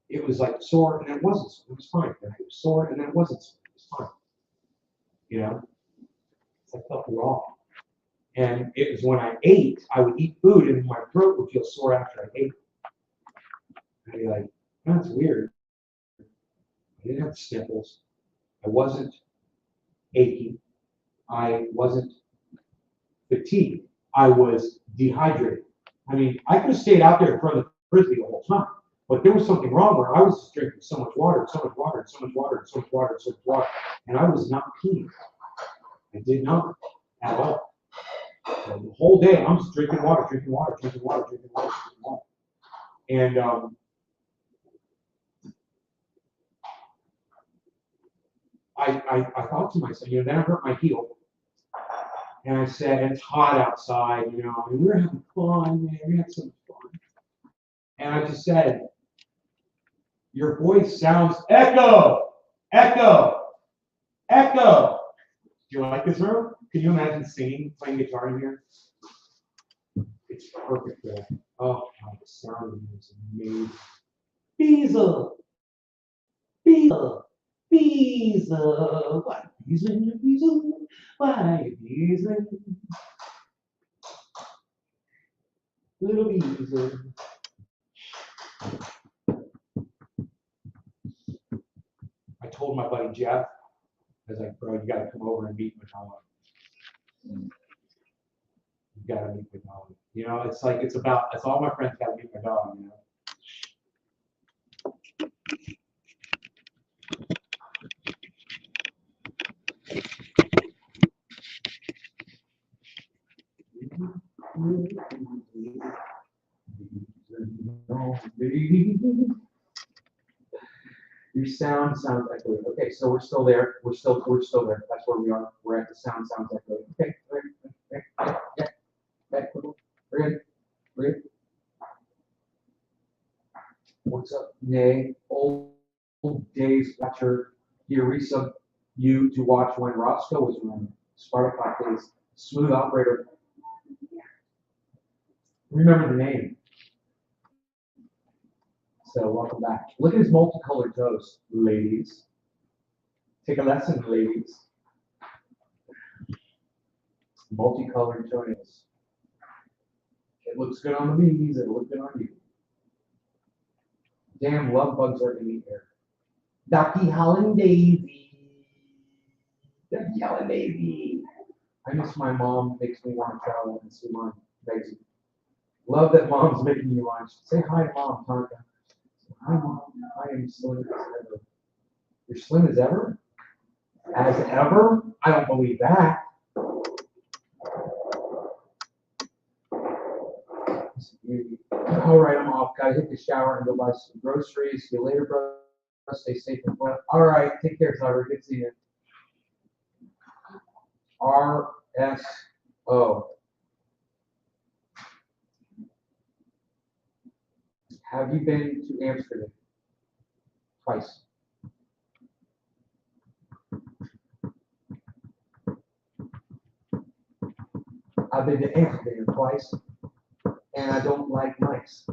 It was like sore, and then it wasn't sore. It was fine. And it was sore, and then it wasn't sore. It was fine. I felt raw. And it was when I ate, I would eat food, and my throat would feel sore after I ate. I'd be like, "That's weird." I didn't have sniffles. I wasn't achy. I wasn't fatigued. I was dehydrated. I mean, I could have stayed out there in front of the frisbee the whole time, but there was something wrong where I was just drinking so much water, and so much water, and so much water, and so much water, and so much water, and I was not peeing. I did not at all. So the whole day, I'm just drinking water. And I thought to myself, then I hurt my heel. And I said, it's hot outside, and we were having fun, man. We had some fun. And I just said, your voice sounds echo. Do you like this room? Can you imagine singing, playing guitar in here? It's perfect there. Oh, the sound is amazing. Beezle, Beezle, Beezle, why Beezle, Beezle, why Beezle, little Beezle. I told my buddy Jeff, I was like, bro, you gotta come over and meet Madonna. You gotta meet Madonna. You know, it's like it's all my friends gotta meet Madonna, you know. Your sound sounds echoey. Okay, so we're still there. We're still there. That's where we are. We're at the sound sounds echoey. Okay, we're in. We're in. What's up, Nay? Old days watcher. Here resub you to watch when Roscoe was running. Sparta days. Smooth operator. Remember the name. So welcome back. Look at his multicolored toes, ladies. Take a lesson, ladies. Multicolored toenails. It looks good on the bees, it'll look good on you. Damn, love bugs are in the air. Ducky Holland Daisy. Ducky Holland Daisy. I miss my mom, makes me want to travel and see mom, Daisy. Love that mom's making you lunch. Say hi to mom, Tonka. Hi, Mom. I am slim as ever. You're slim as ever? As ever? I don't believe that. All right, I'm off. Gotta hit the shower and go buy some groceries. See you later, bro. Stay safe and fun. All right, take care, Cyber. Good seeing you. RSO. Have you been to Amsterdam? Twice. I've been to Amsterdam twice, and I don't like mice.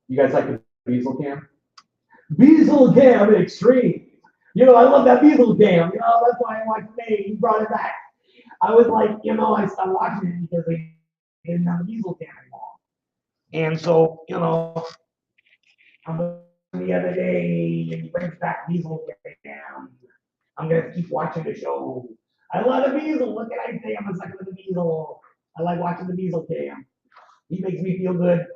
You guys like the Beazle Cam? Beazle Cam Extreme. You know, I love that Beazle Cam. You know, that's why I like the name. He brought it back. I was like, you know, I stopped watching it because they didn't have a Beazle Cam anymore. And so, you know, I'm the other day and he brings back Beazle Cam. I'm gonna keep watching the show. I love the Beazle. Look at I say I'm a sucker for the Beazle. I like watching the Beazle Cam. He makes me feel good.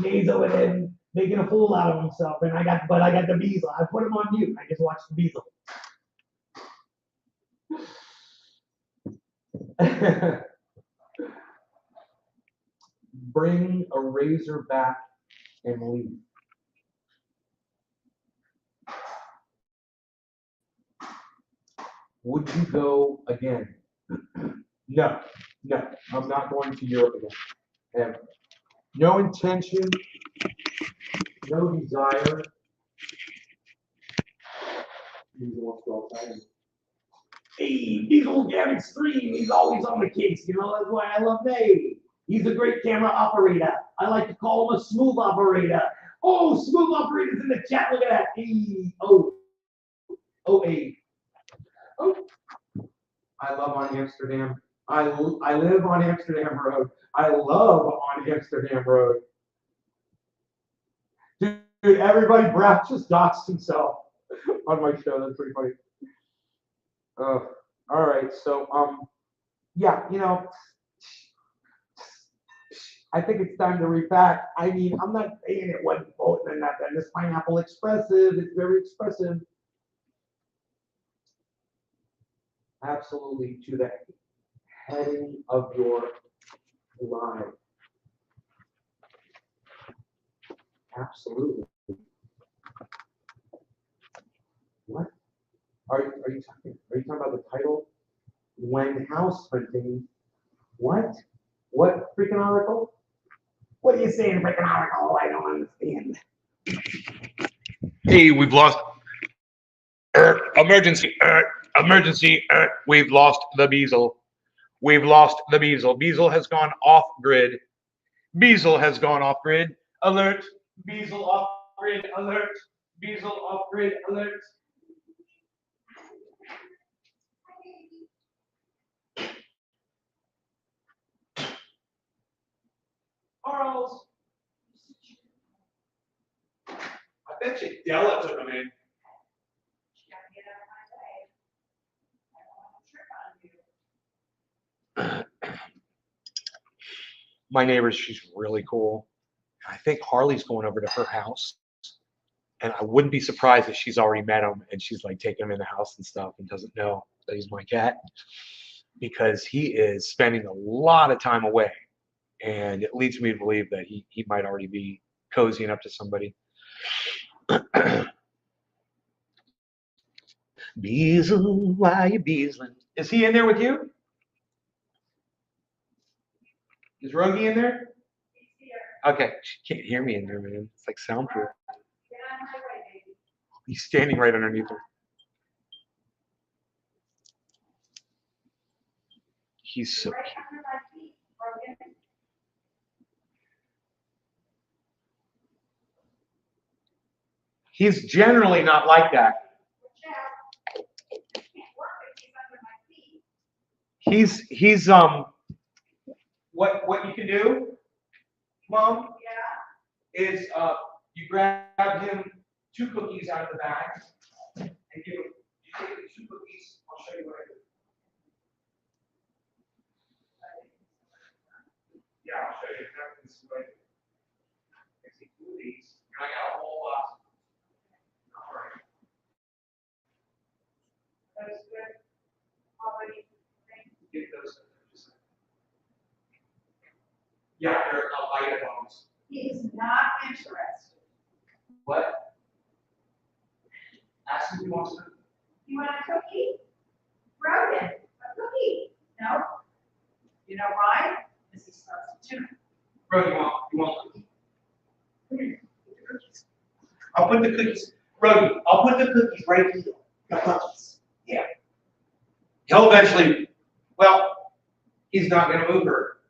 He's over there making a fool out of himself, and I got the Beazle. I put him on mute. I just watched the Beazle. Bring a razor back and leave. Would you go again? No, I'm not going to Europe again. Ever. No intention, no desire. Hey, Beazle Cam Extreme, he's always on the case, you know, that's why I love Dave. He's a great camera operator. I like to call him a smooth operator. Oh, smooth operators in the chat, look at that. Hey, oh, hey. Oh, I love on Amsterdam. I live on Amsterdam Road. I love on Amsterdam Road. Dude, everybody, Brad just doxed himself on my show. That's pretty funny. All right, so yeah, you know, I think it's time to repack. I mean, I'm not saying it wasn't potent and nothing. This pineapple expressive, it's very expressive. Absolutely to the heading of your line. Absolutely. What? Are you talking about the title? When house hunting. What? What freaking article? What are you saying, economical? I don't understand. Hey, we've lost. Emergency. Emergency. We've lost the Beazle. We've lost the Beazle. Beazle has gone off grid. Beazle has gone off grid. Alert. Beazle off grid. Alert. Beazle off grid. Alert. Charles. I bet you Della took him in. My neighbor, she's really cool. I think Harley's going over to her house. And I wouldn't be surprised if she's already met him and she's like taking him in the house and stuff and doesn't know that he's my cat because he is spending a lot of time away. And it leads me to believe that he might already be cozying up to somebody. Beazle, why you beazling? Is he in there with you? Is Rogie in there? He's here. Okay, she can't hear me in there, man. It's like soundproof. Get on my way, baby. He's standing right underneath her. He's so Right under my feet, Rogan. He's generally not like that. Watch out. I can't work if he's under my feet. He's what you can do, Mom, Yeah. is you grab him 2 cookies out of the bag and give him you take the 2 cookies, I'll show you what I do. Yeah, I'll show you exactly this is what I do. I take 2 of these, and I got a whole box. All right. That's good. Already. Get those. Yeah, they're light bones. He is not interested. What? Ask him if he wants to. You want a cookie? Rogan, a cookie? No? You know why? Because he starts to tuna. Bro, you want cookies? I'll put the cookies. Brody, I'll put the cookies right here. The cookies. Yeah. He'll eventually, well, he's not going to move her.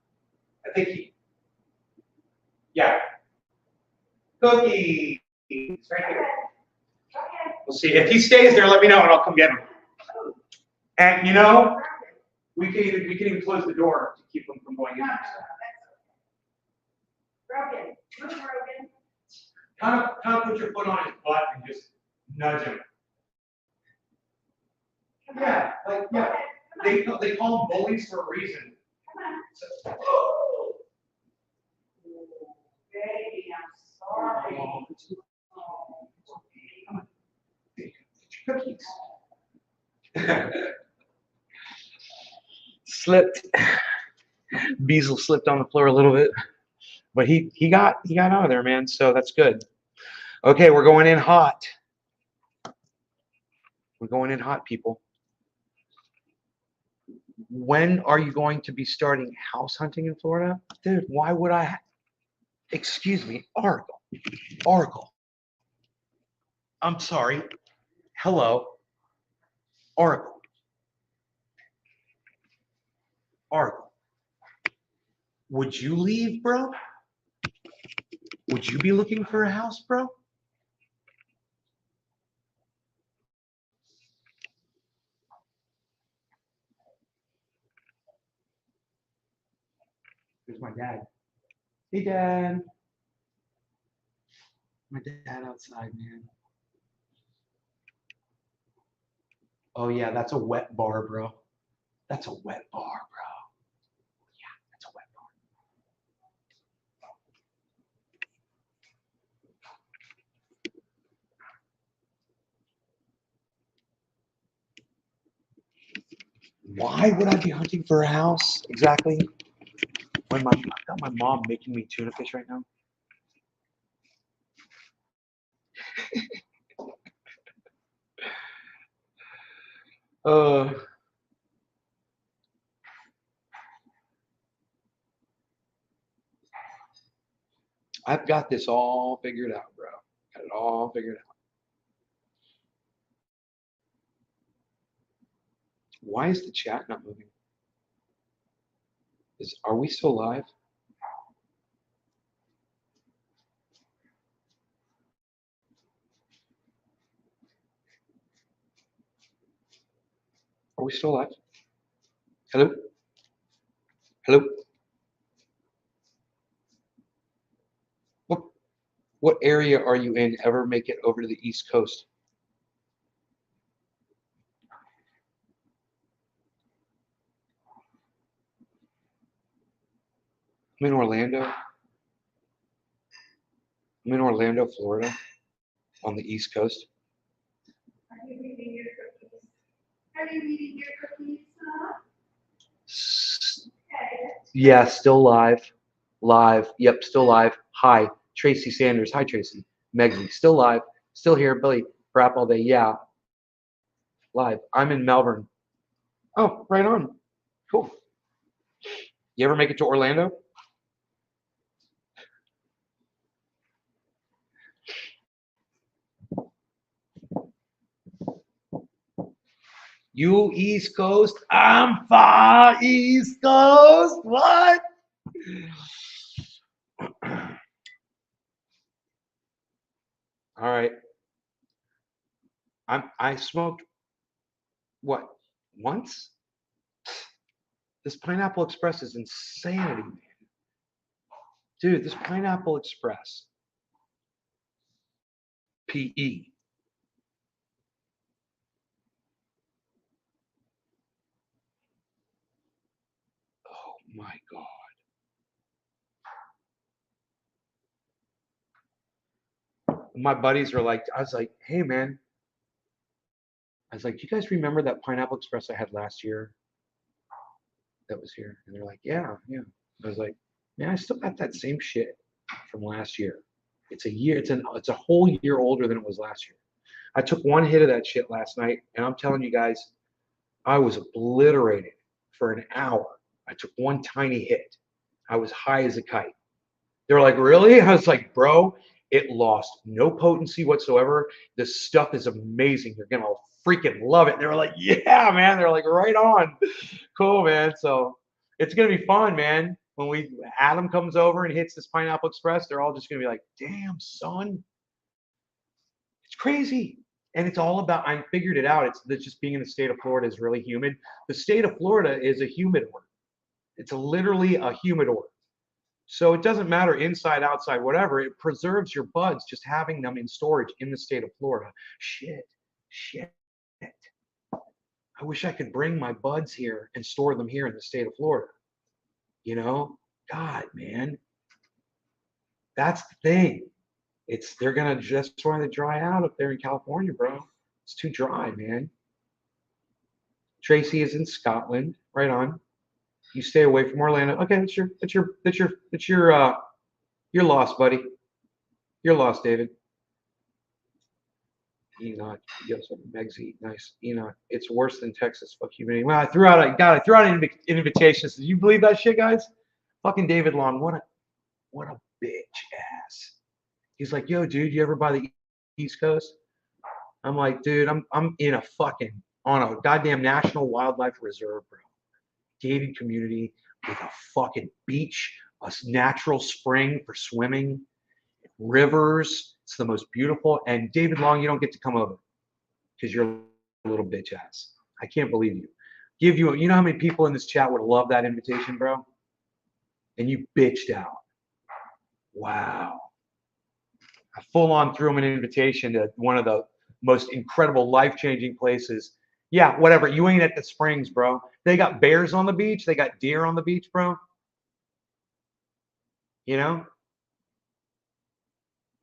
I think yeah. Cookies. Right here. Okay. We'll see. If he stays there, let me know and I'll come get him. And you know, we can even close the door to keep him from going in. No, that's okay. Rogan, move Rogan. Kind of put your foot on his butt and just nudge him. Come on. Yeah, like yeah. Okay, come on. They call them bullies for a reason. Come on. So, Baby, I'm sorry. Come on. Get your cookies. Slipped. Beazle slipped on the floor a little bit, but he got out of there, man. So that's good. Okay, we're going in hot. We're going in hot, people. When are you going to be starting house hunting in Florida? Dude, why would I? Excuse me, Oracle. Oracle. I'm sorry. Hello. Oracle. Oracle. Would you leave, bro? Would you be looking for a house, bro? There's my dad. Hey, Dad. My dad outside, man. Oh, yeah, that's a wet bar, bro. That's a wet bar, bro. Yeah, that's a wet bar. Why would I be hunting for a house exactly when I've got my mom making me tuna fish right now? I've got this all figured out, bro. Got it all figured out. Why is the chat not moving? Are we still live? Are we still live? Hello? Hello? What area are you in? Ever make it over to the East Coast? I'm in Orlando. I'm in Orlando, Florida, on the East Coast. Are you eating your cookies? Are you eating your cookies, huh? Okay. Yeah, still live. Live. Yep, still live. Hi, Tracy Sanders. Hi, Tracy. Megsy, still live. Still here. Billy, rap all day. Yeah, live. I'm in Melbourne. Oh, right on. Cool. You ever make it to Orlando? You East Coast? I'm far East Coast. What? All right. I smoked what? Once? This Pineapple Express is insanity, man. Dude, this Pineapple Express. PE. Oh my God. My buddies were like, I was like, hey man. I was like, do you guys remember that Pineapple Express I had last year that was here? And they're like, yeah, yeah. I was like, man, I still got that same shit from last year. It's a year, it's a whole year older than it was last year. I took one hit of that shit last night, and I'm telling you guys, I was obliterated for an hour. I took one tiny hit. I was high as a kite. They were like, really? I was like, bro, it lost no potency whatsoever. This stuff is amazing. You're gonna freaking love it. And they were like, yeah, man. They're like, right on. Cool, man. So it's gonna be fun, man. When Adam comes over and hits this Pineapple Express, they're all just gonna be like, damn, son. It's crazy. And it's all about, I figured it out. It's just being in the state of Florida is really humid. The state of Florida is a humidor. It's literally a humidor. So it doesn't matter inside, outside, whatever. It preserves your buds just having them in storage in the state of Florida. Shit. I wish I could bring my buds here and store them here in the state of Florida. You know, God, man, that's the thing. They're gonna just try to dry out up there in California, bro. It's too dry, man. Tracy is in Scotland. Right on. You stay away from Orlando. Okay, you're lost, buddy. You're lost, David. Enoch, yes, Megsy, nice. Enoch, it's worse than Texas. Fuck humidity. Well, I threw out an invitation. Do you believe that shit, guys? Fucking David Long, what a bitch ass. He's like, yo, dude, you ever by the East Coast? I'm like, dude, I'm in a fucking on a goddamn national wildlife reserve, bro. Gated community with a fucking beach, a natural spring for swimming, rivers. It's the most beautiful. And David Long, you don't get to come over because you're a little bitch ass. I can't believe you. You know how many people in this chat would love that invitation, bro? And you bitched out. Wow. I full on threw him an invitation to one of the most incredible life-changing places. Yeah, whatever. You ain't at the Springs, bro. They got bears on the beach. They got deer on the beach, bro. You know?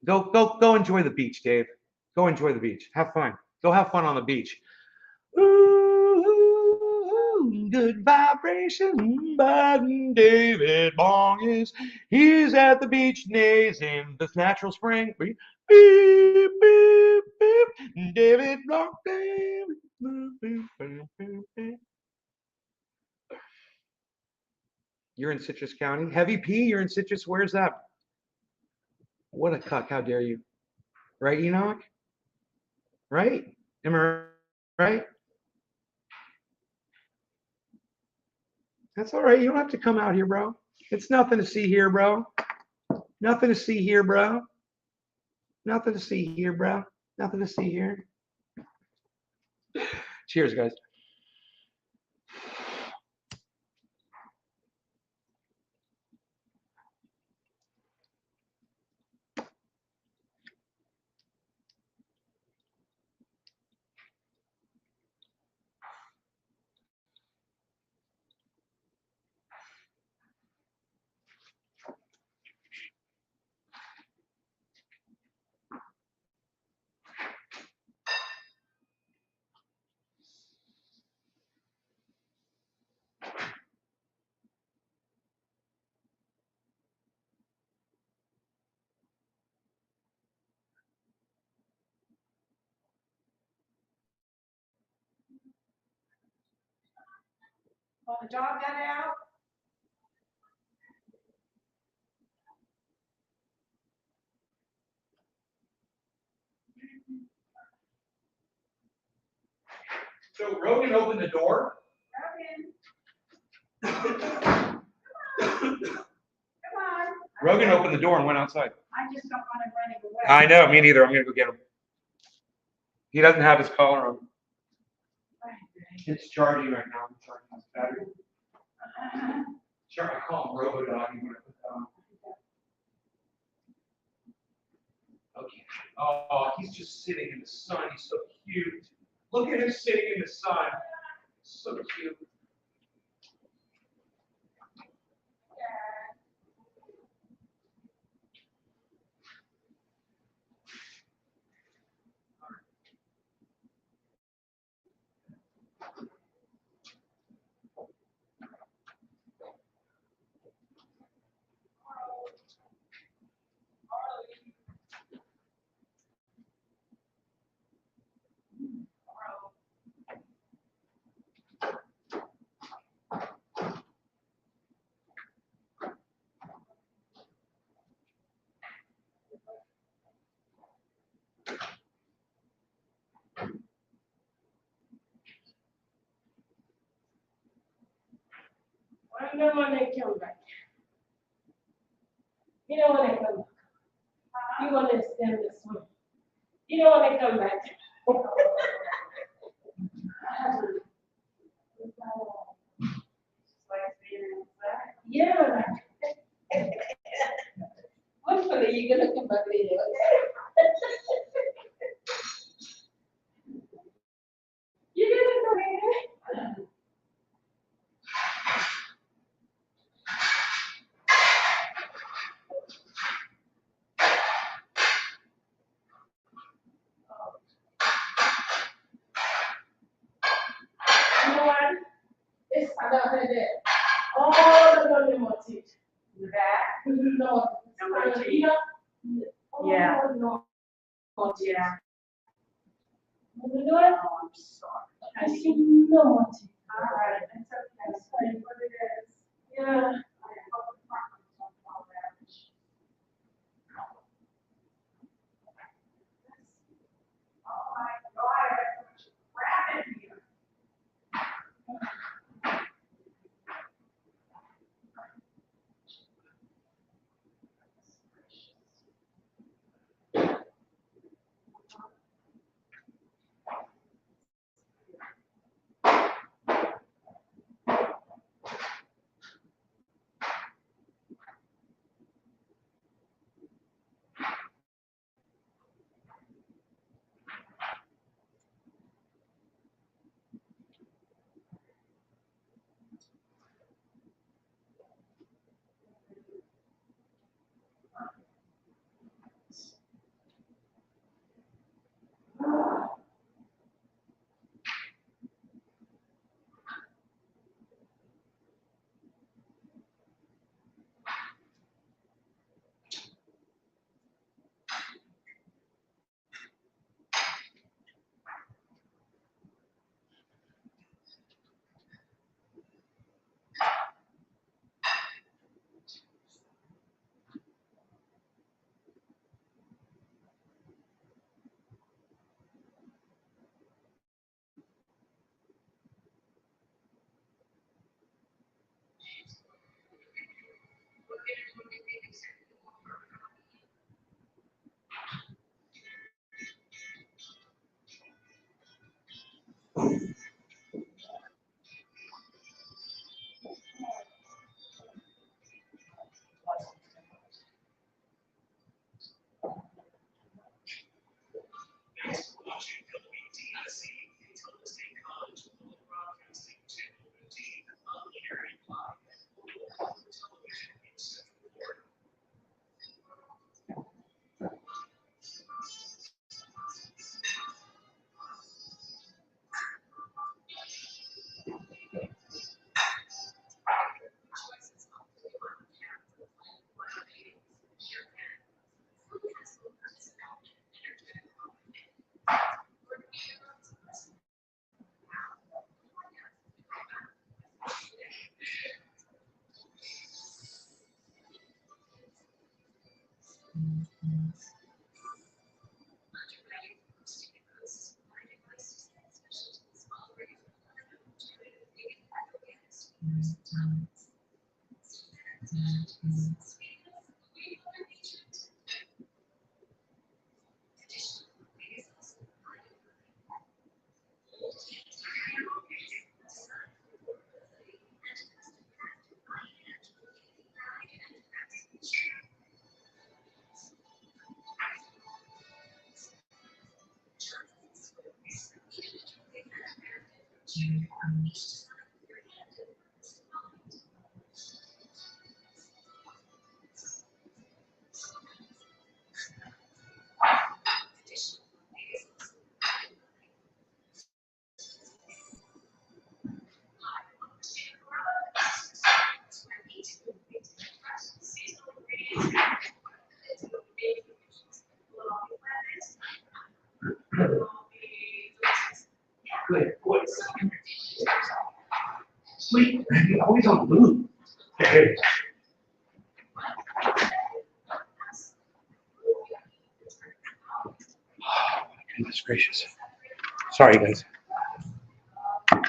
Go enjoy the beach, Dave. Go enjoy the beach. Have fun. Go have fun on the beach. Ooh, good vibration, but David Long he's at the beach and he's in this natural spring. Beep, beep, beep, beep. David Long, David. You're in Citrus County. Heavy P, you're in Citrus. Where's that? What a cuck. How dare you? Right, Enoch? Right? Am I right? That's all right. You don't have to come out here, bro. It's nothing to see here, bro. Nothing to see here, bro. Nothing to see here, bro. Nothing to see here. Cheers, guys. Well, the dog got out. So Rogan opened the door. Rogan, come on. Rogan opened the door and went outside. I just don't want him running away. I know, me neither. I'm gonna go get him. He doesn't have his collar on. It's charging right now. I'm charging his battery. Sure, I call him Robo Dog. Okay. Oh, he's just sitting in the sun. He's so cute. Look at him sitting in the sun. So cute. I know when they come back. You know when they come back. You want to stand this way. You know when they come back. Yeah. Hopefully you're gonna come back later. You're gonna come later. You know what? It's about it. Oh, no motive. The back? No. No motive. Yeah. Yeah. No. Yeah. You know what? Oh, I'm sorry. I see no motive. All right, that's okay. That's fine. What it is. Yeah. Oh my God, there's crap in here. Good. Sleep. You're always on the move. Hey. Goodness gracious. Sorry, guys. I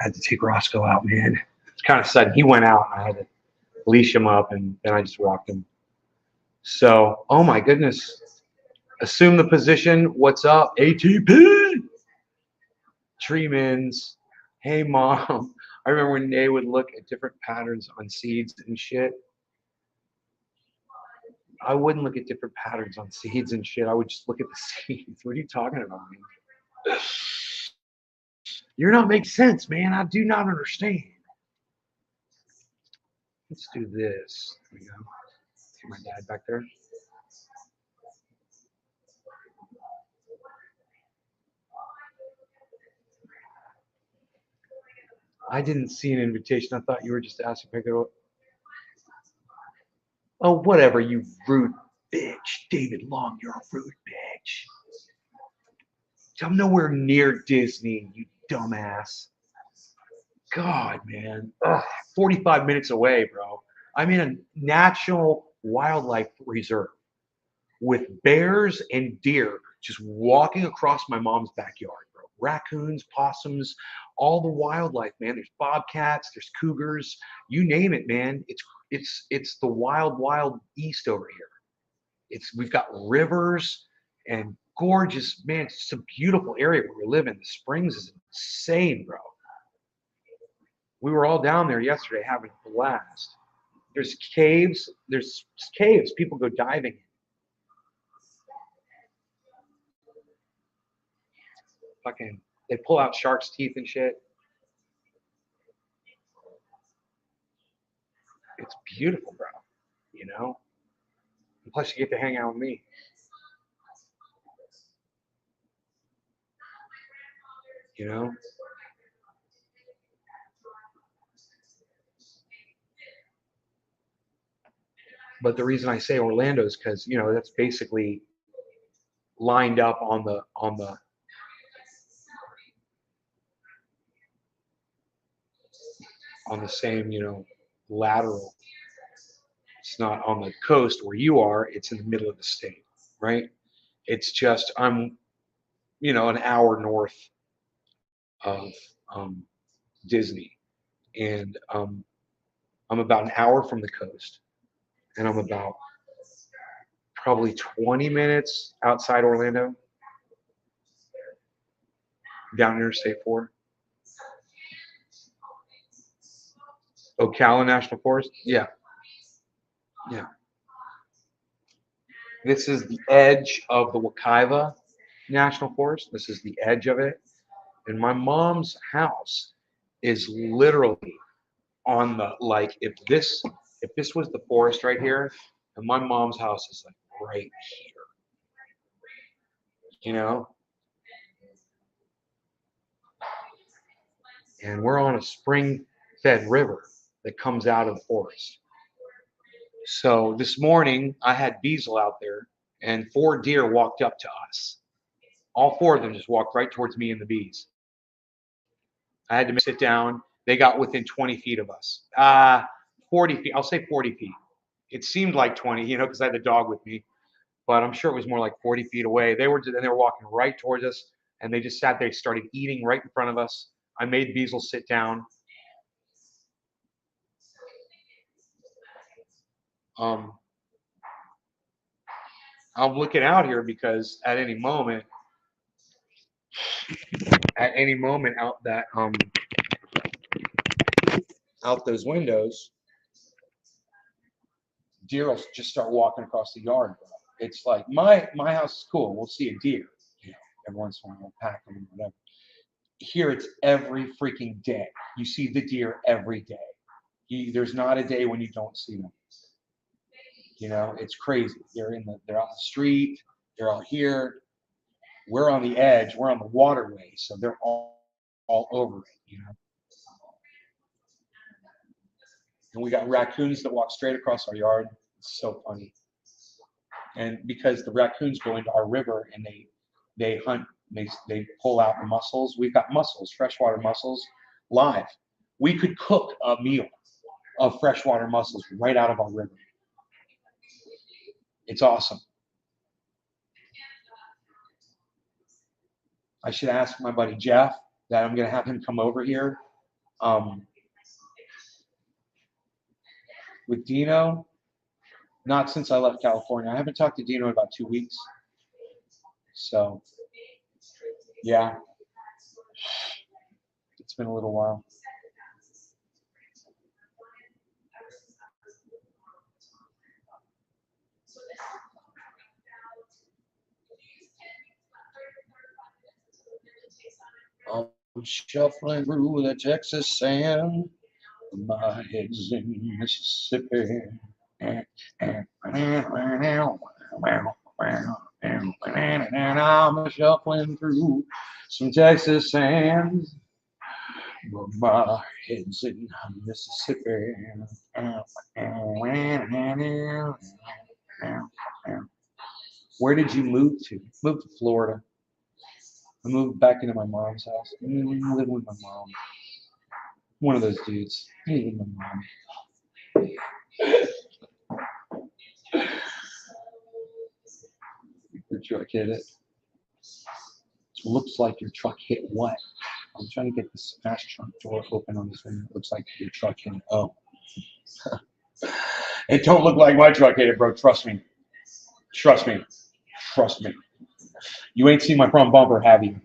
had to take Roscoe out, man. It's kind of sudden. He went out, and I had to leash him up, and then I just walked him. So, oh my goodness. Assume the position. What's up? ATP. Treemans. Hey, Mom. I remember when they would look at different patterns on seeds and shit. I wouldn't look at different patterns on seeds and shit. I would just look at the seeds. What are you talking about, man? You're not making sense, man. I do not understand. Let's do this. There we go. See my dad back there? I didn't see an invitation. I thought you were just asking if I could. Oh, whatever, you rude bitch. David Long, you're a rude bitch. I'm nowhere near Disney, you dumbass. God, man. Ugh, 45 minutes away, bro. I'm in a national wildlife reserve with bears and deer just walking across my mom's backyard, bro. Raccoons, possums, all the wildlife, man. There's bobcats, there's cougars, you name it, man. It's the wild east over here. We've got rivers and gorgeous, man. It's just a beautiful area where we live in. The Springs is insane, bro. We were all down there yesterday having a blast. There's caves. People go diving in. Fucking, they pull out sharks' teeth and shit. It's beautiful, bro. You know? And plus, you get to hang out with me. You know? But the reason I say Orlando is because, you know, that's basically lined up on the same, you know, lateral. It's not on the coast where you are, it's in the middle of the state, right? It's just I'm, you know, an hour north of Disney, and I'm about an hour from the coast, and I'm about probably 20 minutes outside Orlando, down Interstate 4. Ocala National Forest? Yeah. Yeah. This is the edge of the Wekiva National Forest. This is the edge of it. And my mom's house is literally on the, like, if this was the forest right here, and my mom's house is like right here. You know? And we're on a spring-fed river that comes out of the forest. So this morning, I had Beazle out there, and 4 deer walked up to us. All 4 of them just walked right towards me and the bees. I had to sit down. They got within 20 feet of us. 40 feet. I'll say 40 feet. It seemed like 20, you know, because I had the dog with me. But I'm sure it was more like 40 feet away. They were walking right towards us, and they just sat there, started eating right in front of us. I made Beazle sit down. I'm looking out here because at any moment out that out those windows, deer will just start walking across the yard, bro. It's like my house is cool. We'll see a deer, every once in a while, we'll pack them and whatever. Here it's every freaking day. You see the deer every day. There's not a day when you don't see them. It's crazy. They're out the street. They're all here. We're on the edge. We're on the waterway, so they're all over it. And we got raccoons that walk straight across our yard. It's so funny. And because the raccoons go into our river and they hunt, they pull out the mussels. We've got mussels, freshwater mussels, live. We could cook a meal of freshwater mussels right out of our river. It's awesome. I should ask my buddy Jeff that I'm going to have him come over here with Dino. Not since I left California. I haven't talked to Dino in about 2 weeks. So, yeah. It's been a little while. I'm shuffling through the Texas sand. My head's in Mississippi. I'm shuffling through some Texas sand. My head's in Mississippi. Where did you move to? Moved to Florida. I moved back into my mom's house. I live with my mom. One of those dudes. I live with my mom. Your truck hit it. Looks like your truck hit what? I'm trying to get the smash trunk door open on this thing. It looks like your truck hit it. Oh. It don't look like my truck hit it, bro. Trust me. Trust me. Trust me. You ain't seen my front bumper, have you?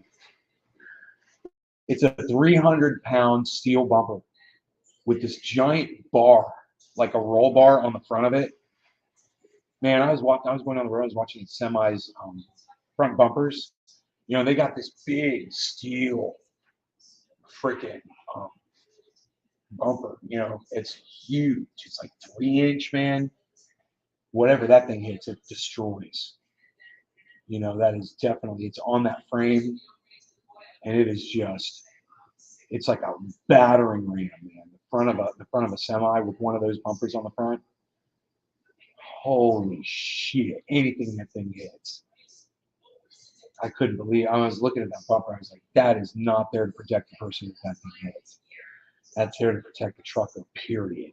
It's a 300-pound steel bumper with this giant bar, like a roll bar on the front of it. Man, I was going down the road, I was watching semis front bumpers. They got this big steel freaking bumper. It's huge. It's like 3-inch, man. Whatever that thing hits, it destroys. That is definitely, it's on that frame, and it is just, it's like a battering ram, man. The front of a semi with one of those bumpers on the front. Holy shit! Anything that thing hits, I couldn't believe. I was looking at that bumper. I was like, that is not there to protect the person that thing hits. That's there to protect the trucker. Period.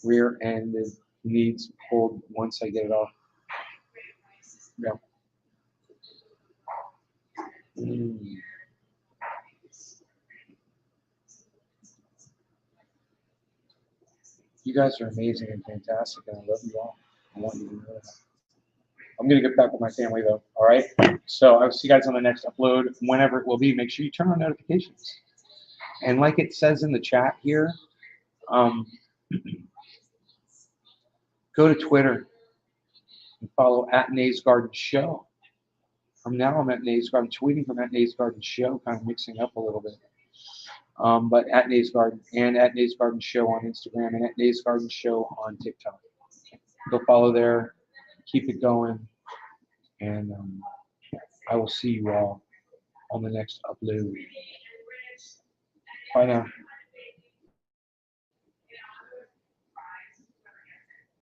Rear end needs pulled once I get it off. Yeah. You guys are amazing and fantastic, and I love you all. I want you to know that. I'm going to get back with my family, though, all right? So I'll see you guys on the next upload, whenever it will be. Make sure you turn on notifications. And like it says in the chat here, go to Twitter and follow @NaysGardenShow. From now, I'm at Nays Garden, tweeting from @NaysGardenShow, kind of mixing up a little bit. But @NaysGarden and @NaysGardenShow on Instagram and @NaysGardenShow on TikTok. Go follow there. Keep it going. And I will see you all on the next upload. Bye now.